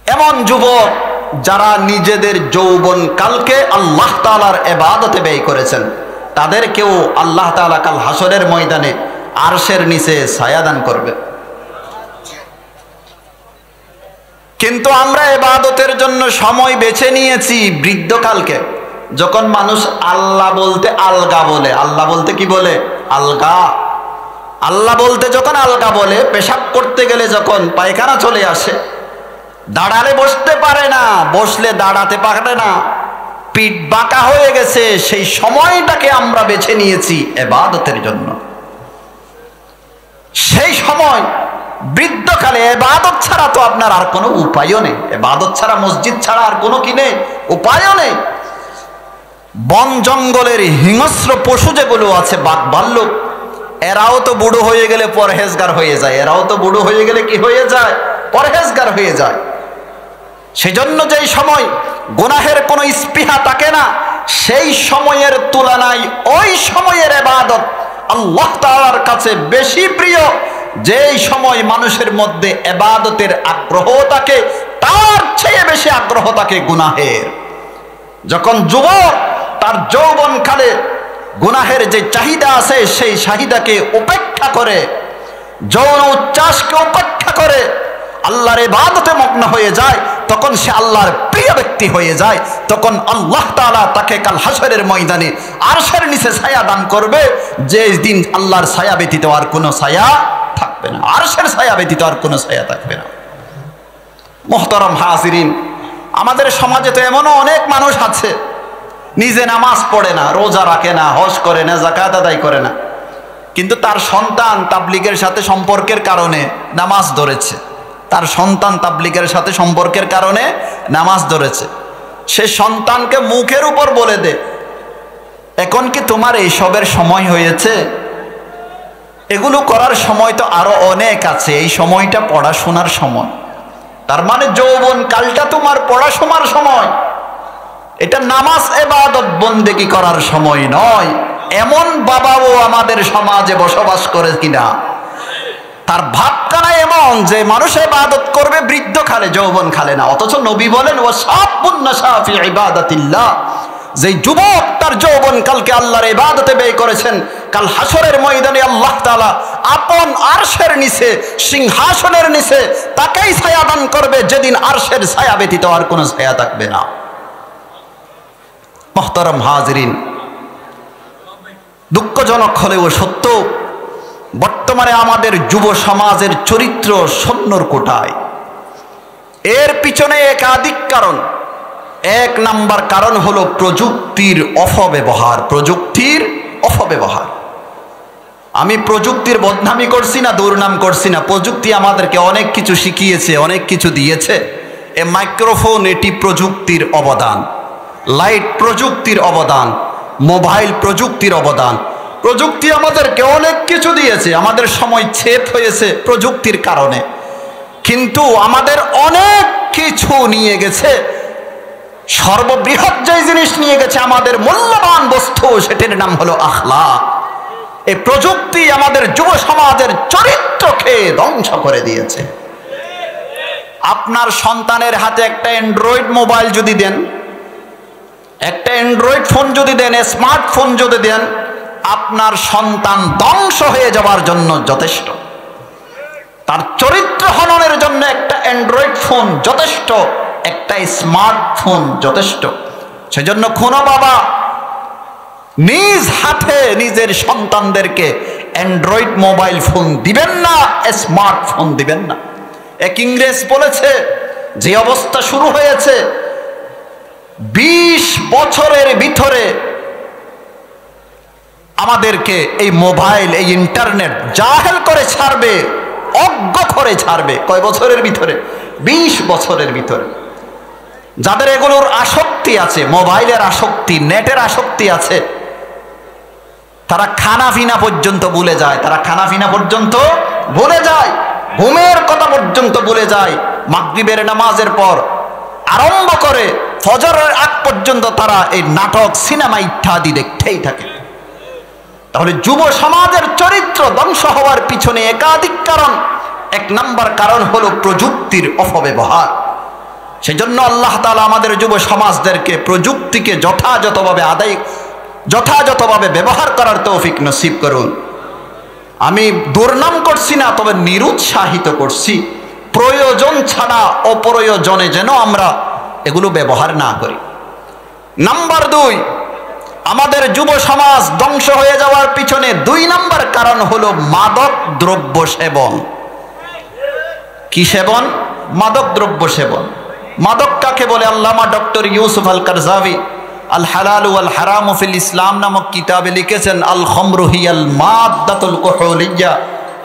এমন যুবক যারা নিজেদের যৌবন কালকে আল্লাহ তাআলার ইবাদতে ব্যয় করেছেন, তাদেরকেও আল্লাহ তাআলা কাল হাসরের ময়দানে আরশের নিচে ছায়া দান করবে। কিন্তু আমরা ইবাদতের জন্য সময় বেছে নিয়েছি বৃদ্ধকালকে। যখন মানুষ আল্লাহ বলতে আলগা বলে, আল্লাহ বলতে কি বলে? আলগা। আল্লাহ বলতে যখন আলগা বলে, পেশাব করতে গেলে যখন পায়খানা চলে আসে, দাঁড়ালে বসতে পারে না, বসলে দাঁড়াতে পারে না, পিঠ বাঁকা হয়ে গেছে, সেই সময়টাকে আমরা বেছে নিয়েছি ইবাদতের জন্য। সেই সময় বৃদ্ধকালে ইবাদত ছাড়া তো আপনার আর কোনো উপায়ও নেই। ইবাদত ছাড়া, মসজিদ ছাড়া আর কোনো কি নেই, উপায়ও নেই। বন জঙ্গলের হিংস্র পশু যেগুলো আছে, বাঘ ভাল্লুক, এরাও তো বুড়ো হয়ে গেলে পরহেজগার হয়ে যায়। এরাও তো বুড়ো হয়ে গেলে কি হয়ে যায়? পরহেজগার হয়ে যায়। সেজন্য যেই সময় গুনাহের কোনো স্পৃহা থাকে না, সেই সময়ের তুলনায় ওই সময়ের ইবাদত আল্লাহ তাআলার কাছে বেশি প্রিয়। যেই সময় মানুষের মধ্যে ইবাদতের আগ্রহ থাকে, তার চেয়ে বেশি আগ্রহ থাকে গুনাহের। যখন যুবক তার যৌবনকালে গুনাহের যে চাহিদা আছে, সেই চাহিদাকে উপেক্ষা করে, যৌন উচ্ছ্বাসকে উপেক্ষা করে আল্লাহর ইবাদতে মগ্ন হয়ে যায়, তখন সে আল্লাহর প্রিয় ব্যক্তি হয়ে যায়। তখন আল্লাহ তাআলা তাকে কাল হাসরের ময়দানে আরশের নিচে ছায়া দান করবে, যে দিন আল্লাহর ছায়া ব্যতীত আর কোনো ছায়া থাকবে না, আরশের ছায়া ব্যতীত আর কোনো ছায়া থাকবে না। মুহতারাম হাজিরিন, আমাদের সমাজে তো এমনও অনেক মানুষ আছে, নিজে নামাজ পড়ে না, রোজা রাখে না, হজ করে না, যাকাত আদায় করে না, কিন্তু তার সন্তান তাবলীগের সাথে সম্পর্কের কারণে নামাজ ধরেছে। তার সন্তান তাবলীগের সাথে সম্পর্কের কারণে নামাজ ধরেছে। সে সন্তানকে মুখের উপর বলে দে, এখন কি তোমার এইসবের সময় হয়েছে? এগুলো করার সময় তো আরো অনেক আছে, এই সময়টা পড়াশোনার সময়। তার মানে যৌবন কালটা তোমার পড়াশোনার সময়, এটা নামাজ ইবাদত বন্দেগী করার সময় নয়। এমন বাবাও আমাদের সমাজে বসবাস করে কিনা, তার ভাবখানা এমন যে মানুষ ইবাদত করবে বৃদ্ধকালে, যৌবনকালে না। অথচ নবী বলেন, ওয়াশাবুন নাশা ফি ইবাদাতিল্লাহ, যে যুবক তার যৌবনকালকে আল্লাহর ইবাদতে ব্যয় করেছেন, কাল হাসরের ময়দানে আল্লাহ তাআলা আপন আরশের নিচে, সিংহাসনের নিচে তাকেই ছায়া দান করবে, যেদিন আরশের ছায়া ব্যতীত আর কোনো ছায়া থাকবে না। মুহতারাম হাজিরিন, দুঃখজনক হলেও সত্য, বর্তমানে আমাদের যুব সমাজের চরিত্র শূন্যর কোটায়। এর পিছনে একাধিক কারণ। 1 নাম্বার কারণ হলো প্রযুক্তির অপব্যবহার। প্রযুক্তির অপব্যবহার। আমি প্রযুক্তির বদনামি করছি না, দুর্নাম করছি না। প্রযুক্তি আমাদেরকে অনেক কিছু শিখিয়েছে, অনেক কিছু দিয়েছে। এ মাইক্রোফোন, এটি প্রযুক্তির অবদান। লাইট প্রযুক্তির অবদান। মোবাইল প্রযুক্তির অবদান। প্রযুক্তি আমাদেরকে অনেক কিছু দিয়েছে। আমাদের সময় ছেদ হয়েছে প্রযুক্তির কারণে, কিন্তু আমাদের অনেক কিছু নিয়ে গেছে। সর্ববৃহৎ যে জিনিস নিয়ে গেছে আমাদের মূল্যবান বস্তু, সেটির নাম হলো আখলাক। এই প্রযুক্তি আমাদের যুব সমাজের চরিত্রকে ধ্বংস করে দিয়েছে। আপনার সন্তানের হাতে একটা অ্যান্ড্রয়েড মোবাইল যদি দেন, একটা অ্যান্ড্রয়েড ফোন যদি দেন, স্মার্টফোন যদি দেন, আপনার সন্তান ধ্বংস হয়ে যাওয়ার জন্য যথেষ্ট। তার চরিত্র হননের জন্য একটা অ্যান্ড্রয়েড ফোন যথেষ্ট, একটা স্মার্টফোন যথেষ্ট। সেজন্য কোনো বাবা নিজ হাতে নিজের সন্তানদেরকে অ্যান্ড্রয়েড মোবাইল ফোন দিবেন না, স্মার্টফোন দিবেন না। এক ইংরেজ বলেছে, যে অবস্থা শুরু হয়েছে 20 বছরের ভিতরে আমাদেরকে এই মোবাইল, এই ইন্টারনেট জাহেল করে ছাড়বে, অজ্ঞ করে ছাড়বে। কয় বছরের ভিতরে? 20 বছরের ভিতরে। যাদের এগুলোর আসক্তি আছে, মোবাইলের আসক্তি, নেটের আসক্তি আছে, তারা খানাফিনা পর্যন্ত ভুলে যায়। তারা খানাফিনা পর্যন্ত ভুলে যায়, ঘুমের কথা পর্যন্ত ভুলে যায়। মাগরিবের নামাজের পর আরম্ভ করে ফজরের আগ পর্যন্ত তারা এই নাটক, সিনেমা ইত্যাদি দেখতেই থাকে। তাহলে যুব সমাজের চরিত্র ধ্বংস হওয়ার পিছনে একাধিক কারণ। 1 নম্বর কারণ হলো প্রযুক্তির অপব্যবহার। সেজন্য আল্লাহ তাআলা আমাদের যুব সমাজদেরকে প্রযুক্তিকে যথাযথভাবে ব্যবহার করার তৌফিক নসিব করুন। আমি দুর্নাম করছি না, তবে নিরুৎসাহিত করছি। প্রয়োজন ছাড়া অপ্রয়োজনে যেন আমরা এগুলো ব্যবহার না করি। নাম্বার 2, আমাদের যুব সমাজ ধ্বংস হয়ে যাওয়ার পিছনে 2 নম্বর কারণ হলো মাদক দ্রব্য সেবন। কি সেবন? মাদক দ্রব্য সেবন। মাদক কাকে বলে? আল্লামা ডক্টর ইউসুফ আল কারজাভি আল হালাল ওয়াল হারাম ফিল ইসলাম নামক কিতাবে লিখেছেন, আল খামরু হিয়াল মাদ্দাতুল কুহুলিয়া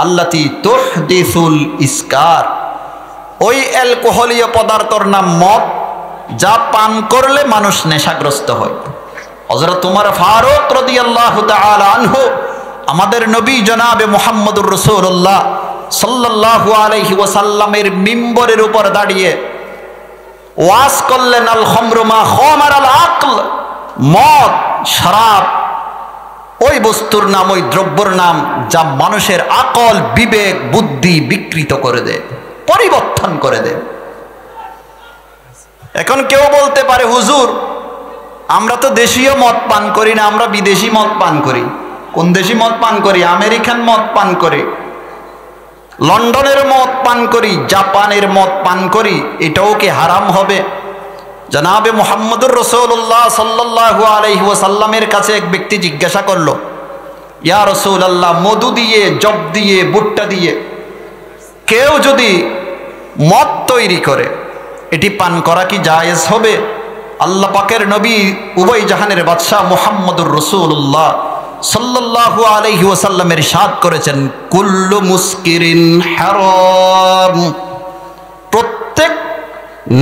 আল্লাতী তুহদিসুল ইসকার। ওই অ্যালকোহলীয় পদার্থর নাম মদ, যা পান করলে মানুষ নেশাগ্রস্ত হয়। হযরত ওমর ফারুক রাদিয়াল্লাহু তাআলা আনহু, আমাদের নবী জনাবে মুহাম্মদুর রাসূলুল্লাহ সাল্লাল্লাহু আলাইহি ওয়াসাল্লামের মিম্বরের উপর দাঁড়িয়ে ওয়াজ করলেন, আল খামরু মা খামারাল আকল। মদ, শরাব ওই বস্তুর নাম, ওই দ্রব্যর নাম যা মানুষের আকল, বিবেক, বুদ্ধি বিকৃত করে দেয়, পরিবর্তন করে দেয়। এখন কেউ বলতে পারে, হুজুর আমরা তো দেশীয় মদ পান করি না, আমরা বিদেশি মদ পান করি। কোন দেশি মদ পান করি? আমেরিকান মদ পান করি, লন্ডনের মদ পান করি, জাপানের মদ পান করি। এটাও কি হারাম হবে? জনাবে মুহাম্মদুর রাসূলুল্লাহ সাল্লাল্লাহু আলাইহি ওয়াসাল্লামের কাছে এক ব্যক্তি জিজ্ঞাসা করলো, ইয়া রাসূলুল্লাহ, মধু দিয়ে, জব দিয়ে, ভুট্টা দিয়ে কেউ যদি মদ তৈরি করে, এটি পান করা কি জায়েজ হবে? আল্লাহ পাকের নবী, উভয় জাহানের বাদশাহ মুহাম্মদুর রাসূলুল্লাহ সাল্লাল্লাহু আলাইহি ওয়াসাল্লামের ইরশাদ করেছেন, কুল্লু মুসকিরিন হারাম। প্রত্যেক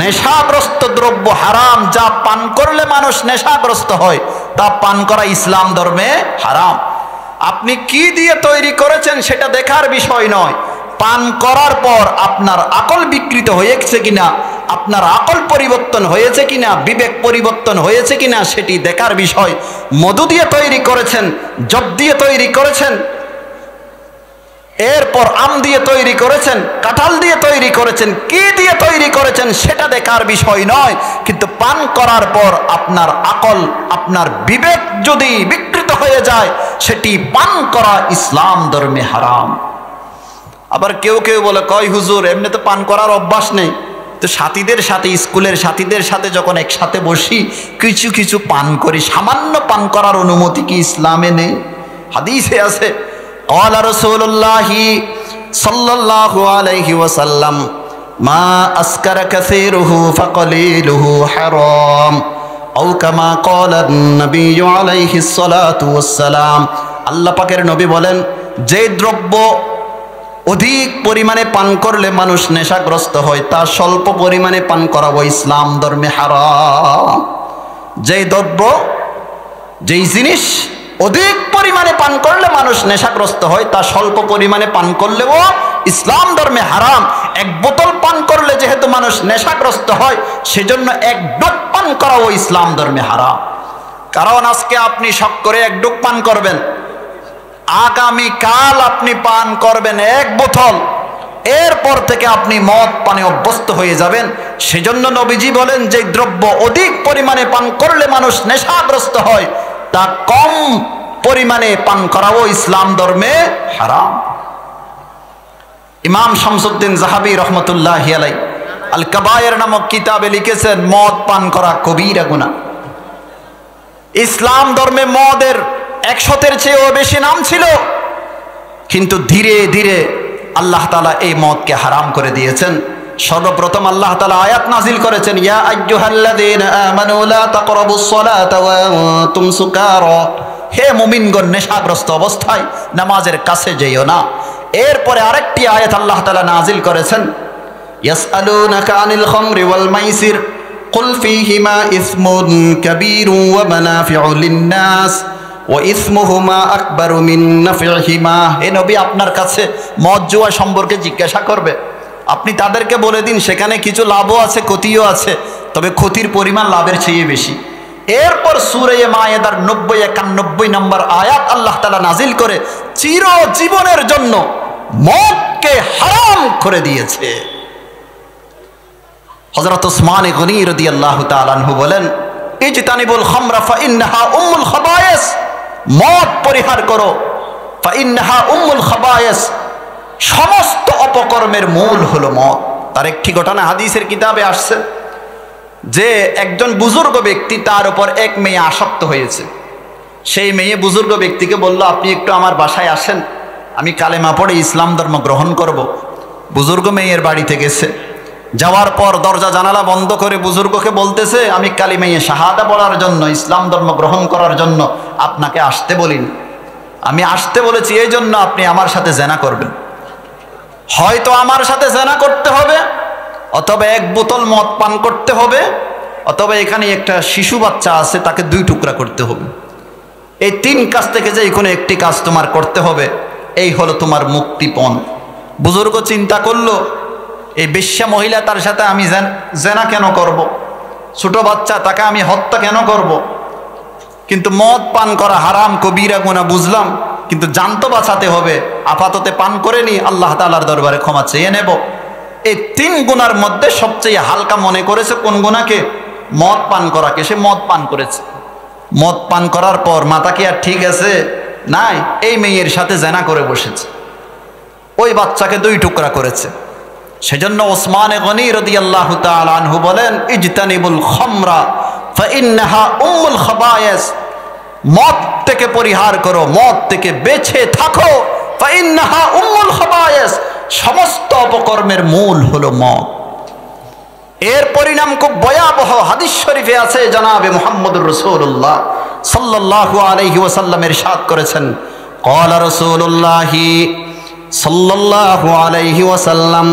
নেশাগ্রস্ত দ্রব্য হারাম। যা পান করলে মানুষ নেশাগ্রস্ত হয়, তা পান করা ইসলাম ধর্মে হারাম। আপনি কি দিয়ে তৈরি করেছেন সেটা দেখার বিষয় নয়, পান করার পর আপনার আকল বিকৃত হয়েছে কিনা, আপনার আকল পরিবর্তন হয়েছে কিনা, বিবেক পরিবর্তন হয়েছে কিনা, সেটি দেখার বিষয়। মধু দিয়ে তৈরি করেছেন, জব দিয়ে তৈরি করেছেন, এরপর আম দিয়ে তৈরি করেছেন, কাঁঠাল দিয়ে তৈরি করেছেন, কি দিয়ে তৈরি করেছেন সেটা দেখার বিষয় নয়। কিন্তু পান করার পর আপনার আকল, আপনার বিবেক যদি বিকৃত হয়ে যায়, সেটি পান করা ইসলাম ধর্মে হারাম। আবার কেউ কেউ বলে, কয় হুজুর এমনি তো পান করার অভ্যাস নেই, তো সাথীদের সাথে, স্কুলের সাথীদের সাথে যখন একসাথে বসি কিছু কিছু পান করি, সামান্য পান করার অনুমতি কি ইসলামে নেই? হাদিসে আছে, ক্বালা রাসূলুল্লাহি সাল্লাল্লাহু আলাইহি ওয়াসাল্লাম, মা আসকারা কাসীরুহু ফাকলিলুহু হারাম, আও কামা ক্বালা নবী আলাইহিস সালাতু ওয়াস সালাম। আল্লাহ পাকের নবী বলেন, যে দ্রব্য অধিক পরিমাণে পান করলে মানুষ নেশাগ্রস্ত হয় তা স্বল্প পরিমাণে পান করাবো ইসলাম ধর্মে হারাম। যেই দ্রব্য, যেই জিনিস অধিক পরিমাণে পান করলে মানুষ নেশাগ্রস্ত হয় তা স্বল্প পরিমাণে পান করলেও ইসলাম ধর্মে হারাম। এক বোতল পান করলে যেহেতু মানুষ নেশাগ্রস্ত হয় সেজন্য এক ডুব পান করাও ইসলাম ধর্মে হারাম। কারণ আজকে আপনি শখ করে এক ডুব পান করবেন, আগামী কাল আপনি পান করবেন এক বোতল, এরপর থেকে আপনি মদ পানে অভ্যস্ত হয়ে যাবেন। সেজন্য নবীজি বলেন যে দ্রব্য অধিক পরিমাণে পান করলে মানুষ নেশাগ্রস্ত হয় তা কম পরিমাণে পান করাও ইসলাম ধর্মে হারাম। ইমাম শামসুদ্দিন যাহাবী রহমতুল্লাহি আলাইহি আল কাবায়ের নামক কিতাবে লিখেছেন মদ পান করা কবিরা গুনাহ। ইসলাম ধর্মে মদের 100-এর চেয়েও বেশি নাম ছিল, কিন্তু ধীরে ধীরে আল্লাহ তাআলা এই মদকে হারাম করে দিয়েছেন। সর্বপ্রথম আল্লাহ তাআলা আয়াত নাজিল করেছেন, ইয়া আইয়ুহাল্লাযীনা আমানু লা তাকরাবুস সালাতা ওয়া আনতুম সুকারা, হে মুমিনগণ নেশাগ্রস্ত অবস্থায় নামাজের কাছে যেও না। এরপরে আরেকটি আয়াত আল্লাহ তাআলা নাজিল করেছেন, ইয়াসআলুনাকা আনিল খামরি ওয়াল মাইসির কুল ফীহিমা ইসমুন কাবীরুন ওয়া মানাফিউ লিন-নাস ওয়া ইসমুহুমা আকবারু মিন নাফিহিমা। হে নবী, আপনার কাছে মদ জুয়া সম্পর্কে জিজ্ঞাসা করবে, আপনি তাদেরকে বলে দিন সেখানে কিছু লাভও আছে ক্ষতিও আছে, তবে ক্ষতির পরিমাণ লাভের চেয়ে বেশি। এরপর সূরা মায়েদার 90-91 নম্বর আয়াত আল্লাহ তাআলা নাজিল করে চিরজীবনের জন্য মদকে হারাম করে দিয়েছে। হযরত ওসমান গনি রাদিয়াল্লাহু তাআলা আনহু বলেন, ইজতানিবুল খামরা ফাইন্নাহা উম্মুল খাবায়েস, মদ পরিহার করো, ফাইন্নাহা উম্মুল খাবায়েস, সমস্ত অপকর্মের মূল হলো মদ। তার একটি ঘটনা হাদিসের কিতাবে আসছে যে একজন বুজুর্গ ব্যক্তি, তার উপর এক মেয়ে আসক্ত হয়েছে। সেই মেয়ে বুজুর্গ ব্যক্তিকে বলল, আপনি একটু আমার বাসায় আসেন, আমি কালেমা পড়ে ইসলাম ধর্ম গ্রহণ করব। বুজুর্গ মেয়ের বাড়িতে গেছে, যাওয়ার পর দরজা জানালা বন্ধ করে বুজুর্গকে বলতেছে, আমি কালিমায়ে শাহাদা পড়ার জন্য, ইসলাম ধর্ম গ্রহণ করার জন্য আপনাকে আসতে বলিনি, আমি আসতে বলেছি এই জন্য আপনি আমার সাথে জেনা করবেন। হয়তো আমার সাথে জেনা করতে হবে, অথবা এক বোতল মদ পান করতে হবে, অথবা এখানে একটা শিশু বাচ্চা আছে তাকে 2 টুকরা করতে হবে। এই 3 কাজ থেকে যে কোনো একটি কাজ তোমার করতে হবে, এই হলো তোমার মুক্তিপণ। বুজুর্গ চিন্তা করলো, এই বেশ্যা মহিলা, তার সাথে আমি জেনা কেন করব? ছোট বাচ্চা, তাকে আমি হত্যা কেন করব? কিন্তু মদ পান করা হারাম কবিরা গুনাহ বুঝলাম, কিন্তু জান তো বাঁচাতে হবে, আপাতত পান করে নি, আল্লাহ তাআলার দরবারে ক্ষমা চেয়ে নেব। এই 3 গুনার মধ্যে সবচেয়ে হালকা মনে করেছে কোন গুনাহকে? মদ পান করাকে। সে মদ পান করেছে। মদ পান করার পর মাথা কি আর ঠিক আছে? নাই, এই মেয়ের সাথে জেনা করে বসেছে, ওই বাচ্চাকে 2 টুকরা করেছে। সেজন্য ওসমান গনি রাদিয়াল্লাহু তাআলা আনহু বলেন, ইজতানিবুল খামরা ফাইন্নাহা উম্মুল খাবায়েস, মদ থেকে পরিহার করো, মদ থেকে বেঁচে থাকো, ফাইন্নাহা উম্মুল খাবায়েস, সমস্ত অপকর্মের মূল হলো মদ। এর পরিণাম খুব ভয়াবহ। হাদিস শরীফে আছে, জনাবে মুহাম্মদুর রাসূলুল্লাহ সাল্লাল্লাহু আলাইহি ওয়াসাল্লাম ইরশাদ করেছেন, ক্বালা রাসূলুল্লাহি সাল্লাল্লাহু আলাইহি ওয়াসাল্লাম,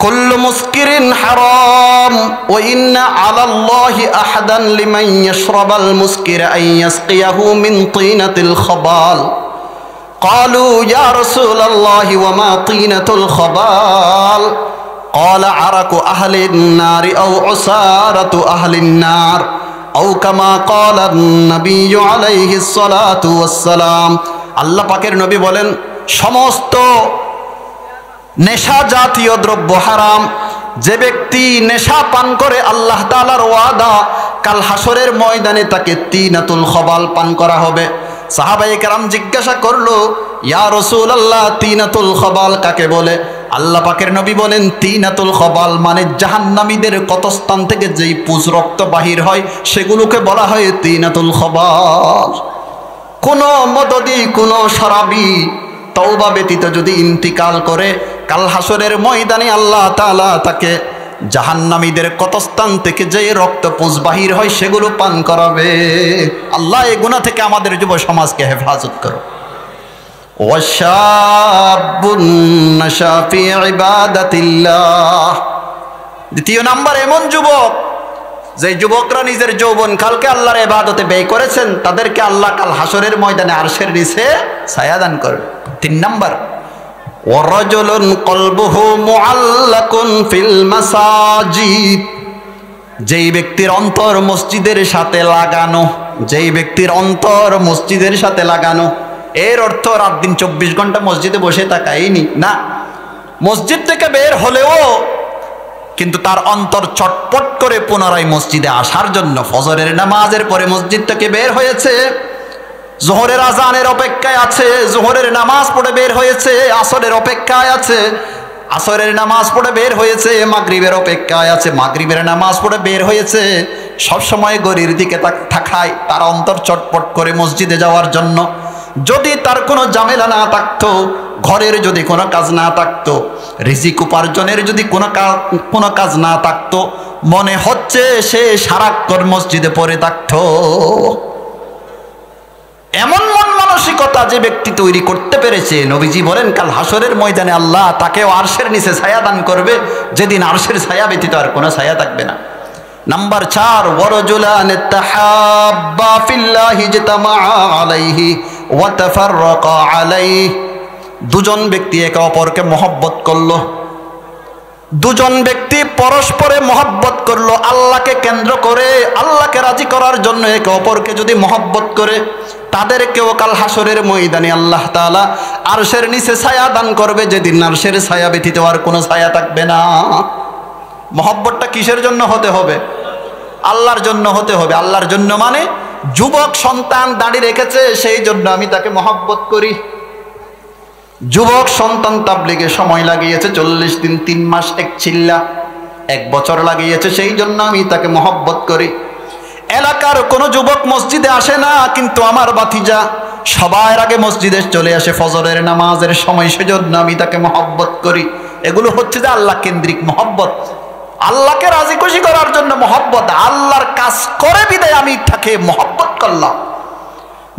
কুল্লু মুসকিরিন হারাম ওয়া ইন্না আলাল্লাহি আহাদান লিমান ইয়াশরাবাল মুসকিরা আন ইয়াসকিয়াহু মিন তিনাতিল খাবাল। ক্বালু ইয়া রাসূলাল্লাহি ওয়া মা তিনাতুল খাবাল? ক্বালা আরাকু আহলিন নার আও উসারাতু আহলিন নার আও কামা ক্বালা নবিয়্যু আলাইহিস সালাতু ওয়াস সালাম। আল্লাহ পাকের নবী বলেন, সমস্ত নেশা জাতীয় দ্রব্য হারাম। যে ব্যক্তি নেশা পান করে, আল্লাহ তাআলার ওয়াদা কাল হাসরের ময়দানে তাকে তিনাতুল খাবাল পান করা হবে। সাহাবায়ে কেরাম জিজ্ঞাসা করলো, ইয়া রাসূলুল্লাহ, তিনাতুল খাবাল কাকে বলে? আল্লাহ পাকের নবী বলেন, তিনাতুল খাবাল মানে জাহান্নামীদের কতস্থান থেকে যেই পুজ রক্ত বাহির হয় সেগুলোকে বলা হয় তিনাতুল খাবাল। কোনো মদদি, কোনো শরাবি তওবা ব্যতীত যদি ইন্তিকাল করে, কাল হাসরের ময়দানে আল্লাহ তাআলা তাকে জাহান্নামীদের কতস্থান থেকে যে রক্তপুঞ্জ বাহির হয় সেগুলো পান করাবে। আল্লাহ এই গুনাহ থেকে আমাদের যুব সমাজকে হেফাজত করো। ওয়াশাবুন নাশা ফি ইবাদাতিল্লাহ। দ্বিতীয় নাম্বার, এমন যুবক যে যুবকরা নিজের যৌবন কালকে আল্লাহর ইবাদতে ব্যয় করেছেন, তাদেরকে আল্লাহ কাল হাসরের ময়দানে আরশের নিচে ছায়া দান করবে। তিন নাম্বার, ওয়ারাজুলুন কলবুহু মুআল্লাকুন ফিল মাসাজিদ। যেই ব্যক্তির অন্তর মসজিদের সাথে লাগানো, যেই ব্যক্তির অন্তর মসজিদের সাথে লাগানো, এর অর্থ রাত দিন 24 ঘন্টা মসজিদে বসে থাকাইনি না, মসজিদ থেকে বের হলেও কিন্তু তার অন্তর চটপট করে পুনরায় মসজিদে আসার জন্য ফজরের নামাজের পরে মসজিদ থেকে বের হয়েছে, জোহরের আজানের অপেক্ষায় আছে, জোহরের নামাজ পড়ে বের হয়েছে, আসরের অপেক্ষায় আছে, আসরের নামাজ পড়ে বের হয়েছে, মাগরিবের অপেক্ষায় আছে, মাগরিবের নামাজ পড়ে বের হয়েছে, সব সময় গড়ির দিকে তাকায়, তার অন্তর চটপট করে মসজিদে যাওয়ার জন্য। যদি তার কোনো ঝামেলা না থাকতো, ঘরের যদি কোনো কাজ না থাকতো, রিজিক উপার্জনের যদি কোনো কাজ না থাকতো, মনে হচ্ছে সে সারাক্ষণ মসজিদে পড়ে থাকতো। এমন মন মানসিকতা যে ব্যক্তি তৈরি করতে পেরেছে, নবীজি বলেন কাল হাসরের ময়দানে আল্লাহ তাকেও আরশের নিচে ছায়া দান করবে, যেদিন আরশের ছায়া ব্যতীত আর কোনো ছায়া থাকবে না। নাম্বার 4, ওয়ারাজুলান তাহাব্বা ফিল্লাহি ইজতামা আলাইহি ওয়া তাফাররাকা আলাইহি। দুজন ব্যক্তি একে অপরকে মহব্বত করলো, দুজন ব্যক্তি পরস্পরে মহব্বত করলো আল্লাহকে কেন্দ্র করে, আল্লাহকে রাজি করার জন্য একে অপরকে যদি মহব্বত করে, তাদেরকেও কাল হাসরের ময়দানে আল্লাহ তাআলা আরশের নিচে ছায়া দান করবে, যেদিন আরশের ছায়া ব্যতীত আর কোনো ছায়া থাকবে না। মহব্বতটা কিসের জন্য হতে হবে? আল্লাহর জন্য হতে হবে। আল্লাহর জন্য মানে যুবক সন্তান দাড়ি রেখেছে, সেই জন্য আমি তাকে মহব্বত করি। যুবক সন্তান তাবলীগে সময় লাগিয়েছে 40 দিন 3 মাস 1 চিল্লা, 1 বছর লাগিয়েছে, সেই জন্য আমি তাকে মহব্বত করি। এলাকার কোনো যুবক মসজিদে আসে না, কিন্তু আমার ভাতিজা সবার আগে মসজিদে চলে আসে ফজরের নামাজের সময়, সেজন্য আমি তাকে মহব্বত করি। এগুলো হচ্ছে যে আল্লাহ কেন্দ্রিক মহব্বত, আল্লাহকে রাজি খুশি করার জন্য মহব্বত। আল্লাহর কাজ করে বিদায় আমি তাকে মহব্বত করলাম।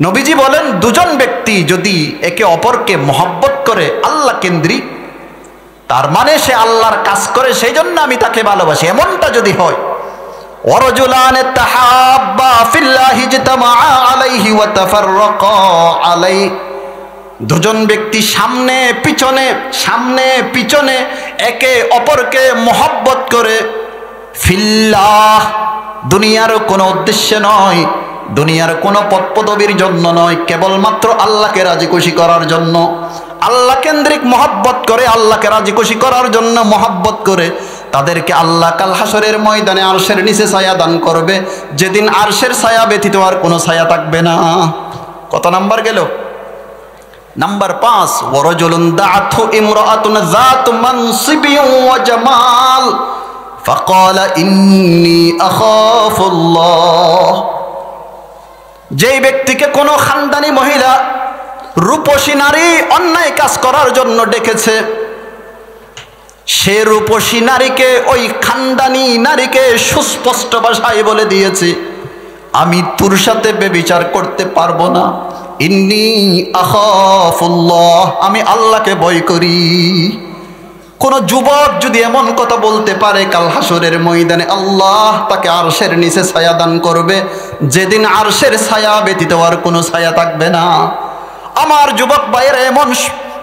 নবীজি বলেন দুজন ব্যক্তি যদি একে অপরকে মহব্বত করে আল্লাহ কেন্দ্রিক, তার মানে সে আল্লাহর কাজ করে, সেই জন্য আমি তাকে ভালোবাসি। এমনটা যদি হয়, ওয়ারাজুলান তাহাব্বা ফিল্লাহি ইজতামা আলাইহি ওয়া তাফাররাকা আলাইহি। দুজন ব্যক্তি সামনে পিছনে একে অপরকে মহব্বত করে ফিল্লাহ, দুনিয়ার কোনো উদ্দেশ্যে নয়, দুনিয়ার কোনো পদপদবীর জন্য নয়, কেবলমাত্র আল্লাহকে রাজি খুশি করার জন্য। আল্লাহ কেন্দ্রিক মহব্বত করে, আল্লাহকে রাজি খুশি করার জন্য মহব্বত করে, তাদেরকে আল্লাহ কাল হাসরের ময়দানে আরশের নিচে ছায়া দান করবে, যেদিন আরশের ছায়া ব্যতীত আর কোনো ছায়া থাকবে না। কত নাম্বার গেল? নাম্বার 5, ওয়ারাজুলুন দাআতহু ইমরাআতুন যাতু মানসিবিন ওয়া জামাল ফাকালা ইন্নী আখাফুল্লাহ। যেই ব্যক্তিকে কোনো খানদানি মহিলা, রূপসী নারী অন্যায় কাজ করার জন্য ডেকেছে, সে রূপসী নারীকে, ওই খানদানি নারীকে সুস্পষ্ট ভাষায় বলে দিয়েছে, আমি তোর সাথে ব্যভিচার করতে পারবো না, ইন্নী আখাফুল্লাহ, আমি আল্লাহকে ভয় করি। কোন যুবক যদি এমন কথা বলতে পারে, কাল হাসরের ময়দানে আল্লাহ তাকে আরশের নিচে ছায়া দান করবে, যেদিন আরশের ছায়া ব্যতীত আর কোনো ছায়া থাকবে না। আমার যুবক ভাইয়েরা, এমন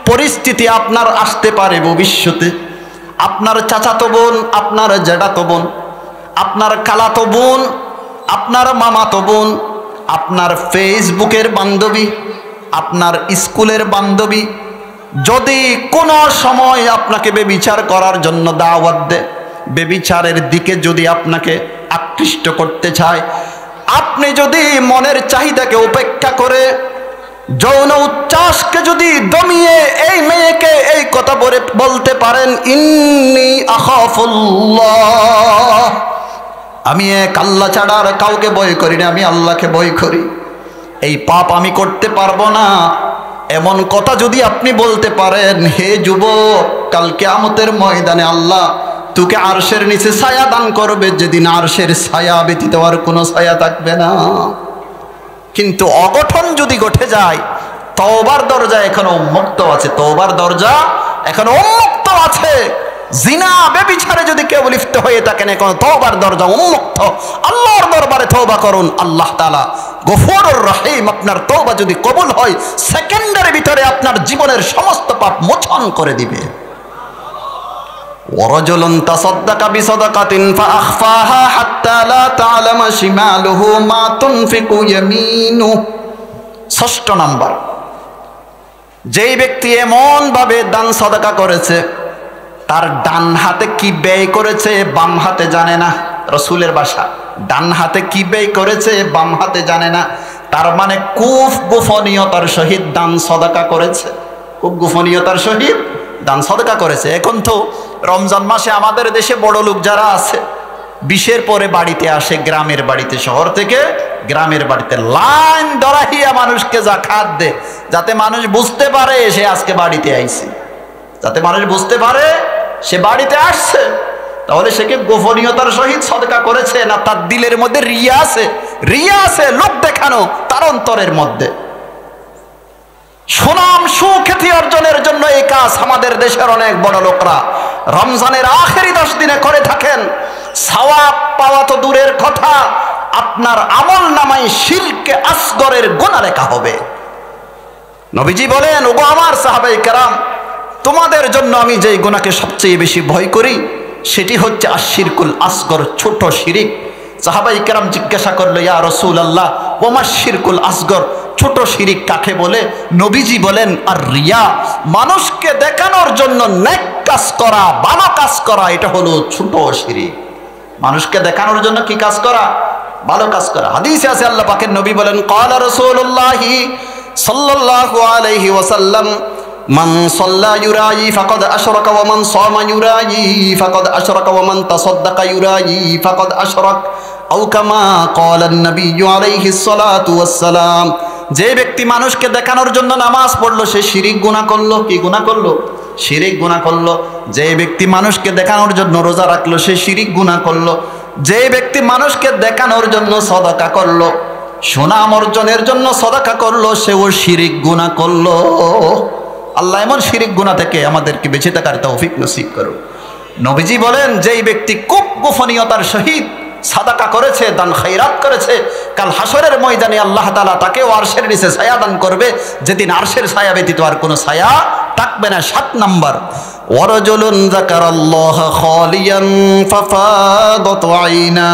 পরিস্থিতি আপনার আসতে পারে ভবিষ্যতে। আপনার চাচাতো বোন, আপনার জেঠাতো বোন, আপনার খালাতো বোন, আপনার মামাতো বোন, আপনার ফেসবুকের বান্ধবী, আপনার স্কুলের বান্ধবী যদি কোনো সময় আপনাকে বেবিচার করার জন্য দাওয়াত দেয়, বেবিচারের দিকে যদি আপনাকে আকৃষ্ট করতে চায়, আপনি যদি মনের চাহিদাকে উপেক্ষা করে যৌন উচ্ছ্বাসকে যদি দমিয়ে এই মেয়েকে এই কথা বলতে পারেন, ইন্নী আখাফুল্লাহ, আমি এক আল্লাহ ছাড়া আর কাউকে ভয় করি না, আমি আল্লাহকে ভয় করি, এই পাপ আমি করতে পারবো না, এমন কথা যদি আপনি বলতে পারেন, হে যুবক, কাল কিয়ামতের ময়দানে আল্লাহ তোকে আরশের নিচে ছায়া দান করবে, যেদিন আরশের ছায়া ব্যতীত আর কোনো ছায়া থাকবে না। কিন্তু অগঠন যদি ঘটে যায়, তওবার দরজা এখনো উন্মুক্ত আছে, তওবার দরজা এখনো উন্মুক্ত আছে। জিনা ব্যভিচারে যদি কেউ লিপ্ত হয়ে থাকেন, এখন তওবার দরজা উন্মুক্ত। আল্লাহর দরবারে তওবা করুন, আল্লাহ তাআলা গফুরুর রহিম। আপনার তওবা যদি কবুল হয়, সেকেন্ডের ভিতরে আপনার জীবনের সমস্ত পাপ মোচন করে দিবে। ওয়ারাজুলুন তাসাদদাকা বিসাদাকাতিন ফাআখফাহা হাত্তা লা তা'লামা শিমালুহু মা তুনফিকু ইয়ামিনুহু। ষষ্ঠ নাম্বার, যেই ব্যক্তি এমন ভাবে দান সাদাকা করেছে, তার ডান হাতে কি ব্যয় করেছে বাম হাতে জানে না। রাসূলের ভাষা, ডান হাতে কি ব্যয় করেছে বাম হাতে জানে না। তার মানে খুব গোপনীয়তার সহিত দান সাদাকা করেছে, খুব গোপনীয়তার সহিত দান সাদাকা করেছে। এখন তো রমজান মাসে আমাদের দেশে বড় লোক যারা আছে, 20-এর পরে বাড়িতে আসে, গ্রামের বাড়িতে, শহর থেকে গ্রামের বাড়িতে লাইন ধরাইয়া মানুষকে যাকাত দে, যাতে মানুষ বুঝতে পারে সে আজকে বাড়িতে আইছে, যাতে মানুষ বুঝতে পারে সে বাড়িতে আসছে। তাহলে সে কি গোপনীয়তার সহিত সদকা করেছে, না তার দিলের মধ্যে রিয়া আছে? রিয়া আছে, লোক দেখানো তার অন্তরের মধ্যে। সুনাম সুখ্যাতি অর্জনের জন্য এই কাজ আমাদের দেশের অনেক বড় লোকরা রমজানের আখেরি 10 দিনে করে থাকেন। সওয়াব পাওয়া তো দূরের কথা, আপনার আমল নামায় শিরকে আসগরের গুনাহ লেখা হবে। নবীজি বলেন, ওগো আমার সাহাবায়ে কেরাম, তোমাদের জন্য আমি যেই গুনাহকে সবচেয়ে বেশি ভয় করি সেটি হচ্ছে আশিরকুল আসগর, ছোট শিরিক। সাহাবায়ে কেরাম জিজ্ঞাসা করলো, ইয়া রাসূলুল্লাহ ওমা শিরকুল আসগর, ছোট শিরিক কাকে বলে? নবীজি বলেন, আর রিয়া, মানুষকে দেখানোর জন্য নেক কাজ করা, ভালো কাজ করা, এটা হলো ছোট শিরিক। মানুষকে দেখানোর জন্য কি কাজ করা? ভালো কাজ করা। হাদিসে আছে, আল্লাহ পাকের নবী বলেন, ক্বালা রাসূলুল্লাহি সাল্লাল্লাহু আলাইহি ওয়াসাল্লাম, মান সাল্লা ইউরাই ফাকাদ আশরাকা ওয়া মান সামা ইউরাই ফাকাদ আশরাকা ওয়া মান তাসাদদাকা ইউরাই ফাকাদ আশরাক, আও কামা ক্বালা an-নবী আলাইহিস সালাতু ওয়াস সালাম। যে ব্যক্তি মানুষকে দেখানোর জন্য নামাজ পড়লো, সে শিরিক গুনাহ করলো। কি গুনাহ করলো? শিরিক গুনাহ করলো। যে ব্যক্তি মানুষকে দেখানোর জন্য রোজা রাখলো, সে শিরিক গুনাহ করলো। যে ব্যক্তি মানুষকে দেখানোর জন্য সদকা করলো, সুনাম অর্জনের জন্য সদকা করলো, সেও শিরিক গুনাহ করলো। আল্লাহ এমন শিরিক গুনাহ থেকে আমাদেরকে বেঁচে থাকার তৌফিক নসিব করুন। নবীজি বলেন, যেই ব্যক্তি খুব গোপনীয়তার সহিত সাদাকা করেছে, দান খায়রাত করেছে, কাল হাসরের ময়দানে আল্লাহ তাআলা তাকে আরশের নিচে ছায়া দান করবে, যেদিন আরশের ছায়া ব্যতীত আর কোনো ছায়া থাকবে না। 7 নাম্বার, ওয়ারাজুলুন যাকারাল্লাহ খালিয়ান ফাফাদাত আইনা।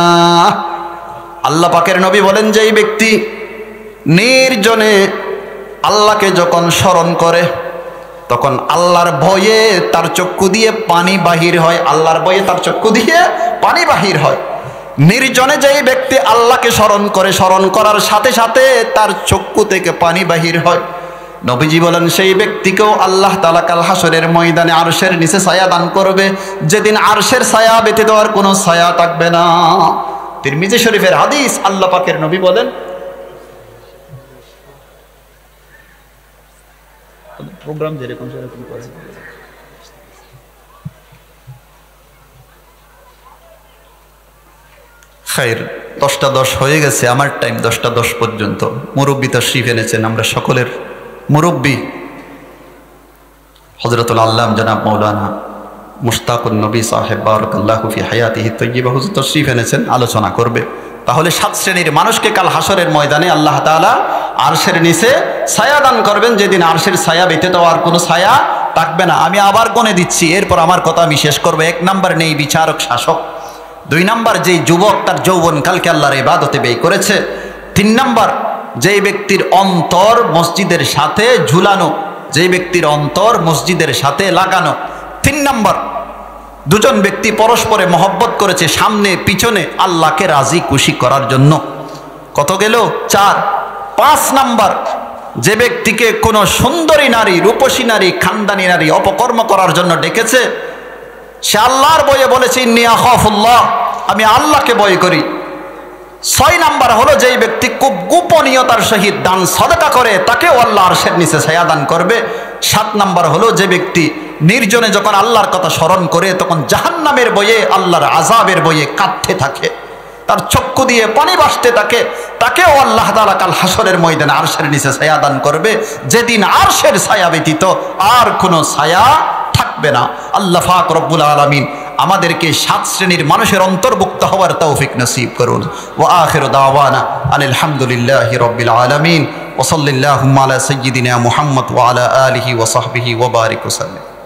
আল্লাহ পাকের নবী বলেন, যেই ব্যক্তি নির্জনে আল্লাহকে যখন স্মরণ করে, তখন আল্লাহর ভয়ে তার চক্ষু দিয়ে পানি বাহির হয়। আল্লাহর ভয়ে তার চক্ষু দিয়ে পানি বাহির হয়। নির্জনে যেই ব্যক্তি আল্লাহকে স্মরণ করে, স্মরণ করার সাথে সাথে তার চক্ষু থেকে পানি বাহির হয়, নবীজি বলেন, সেই ব্যক্তিকেও আল্লাহ তাআলা কাল হাসরের ময়দানে আরশের নিচে ছায়া দান করবে, যেদিন আরশের ছায়া ব্যতীত আর কোনো ছায়া থাকবে না। তিরমিজি শরীফের হাদিস, আল্লাহ পাকের নবী বলেন, প্রোগ্রাম যেরকম সেরকম করে। খায়ের, 10টা 10 হয়ে গেছে, আমার টাইম 10টা 10 পর্যন্ত। মুরব্বী তাশরীফ এনেছেন, আমরা সকলের মুরব্বী হযরতুল আল্লাম জনাব মাওলানা মুশতাকুন নবী সাহেব বারাকাল্লাহু ফি হায়াতিহি তাইয়্যিবা হুজুর তাশরীফ এনেছেন, আলোচনা করবে। তাহলে 7 শ্রেণীর মানুষকে কাল হাসরের ময়দানে আল্লাহ তাআলা আরশের নিচে ছায়া দান করবেন, যেদিন আরশের ছায়া ব্যতীত আর কোনো ছায়া থাকবে না। আমি আবার গনে দিচ্ছি, এরপর আমার কথা আমি শেষ করবো। 1 নাম্বার, নেই বিচারক শাসক। 2 নাম্বার, যেই যুবক তার যৌবন কালকে আল্লাহর ইবাদতে ব্যয় করেছে। 3 নাম্বার, যেই ব্যক্তির অন্তর মসজিদের সাথে ঝুলানো, যেই ব্যক্তির অন্তর মসজিদের সাথে লাগানো। 3 নাম্বার, 2জন ব্যক্তি পরস্পরে মহব্বত করেছে সামনে পিছনে আল্লাহকে রাজি খুশি করার জন্য। কত গেল? 4। 5 নাম্বার, যে ব্যক্তিকে কোনো সুন্দরী নারী, রূপসী নারী, খানদানি নারী অপকর্ম করার জন্য ডেকেছে, সে আল্লাহর ভয়ে বলেছে, ইন্নী আখাফুল্লাহ, আমি আল্লাহকে ভয় করি। 6 নাম্বার হলো, যেই ব্যক্তি খুব গোপনীয়তার সহিত দান সাদাকা করে, তাকেও আল্লাহ আরশের নিচে ছায়া দান করবে। 7 নাম্বার হলো, যে ব্যক্তি নির্জনে যখন আল্লাহর কথা স্মরণ করে তখন জাহান্নামের বয়ে, আল্লাহর আযাবের বয়ে কাঁদতে থাকে, তার চক্ষু দিয়ে পানি ভাসতে থাকে, তাকেও আল্লাহ তাআলা কাল হাসরের ময়দানে আরশের নিচে ছায়া দান করবে, যেদিন আরশের ছায়া ব্যতীত আর কোনো ছায়া থাকবে না। আল্লাহ পাক রব্বুল আলামিন আমাদেরকে 7 শ্রেণীর মানুষের অন্তর্ভুক্ত হওয়ার তৌফিক নসিব করুন। ওয়া আখিরু দাওয়ানা আনিল হামদুলিল্লাহি রাব্বিল আলামিন ওয়া সাল্লাল্লাহু আলা সাইয়্যিদিনা মুহাম্মদ ওয়া আলা আলিহি ওয়া সাহবিহি ওয়া বারিক ওয়া সাল্লাম।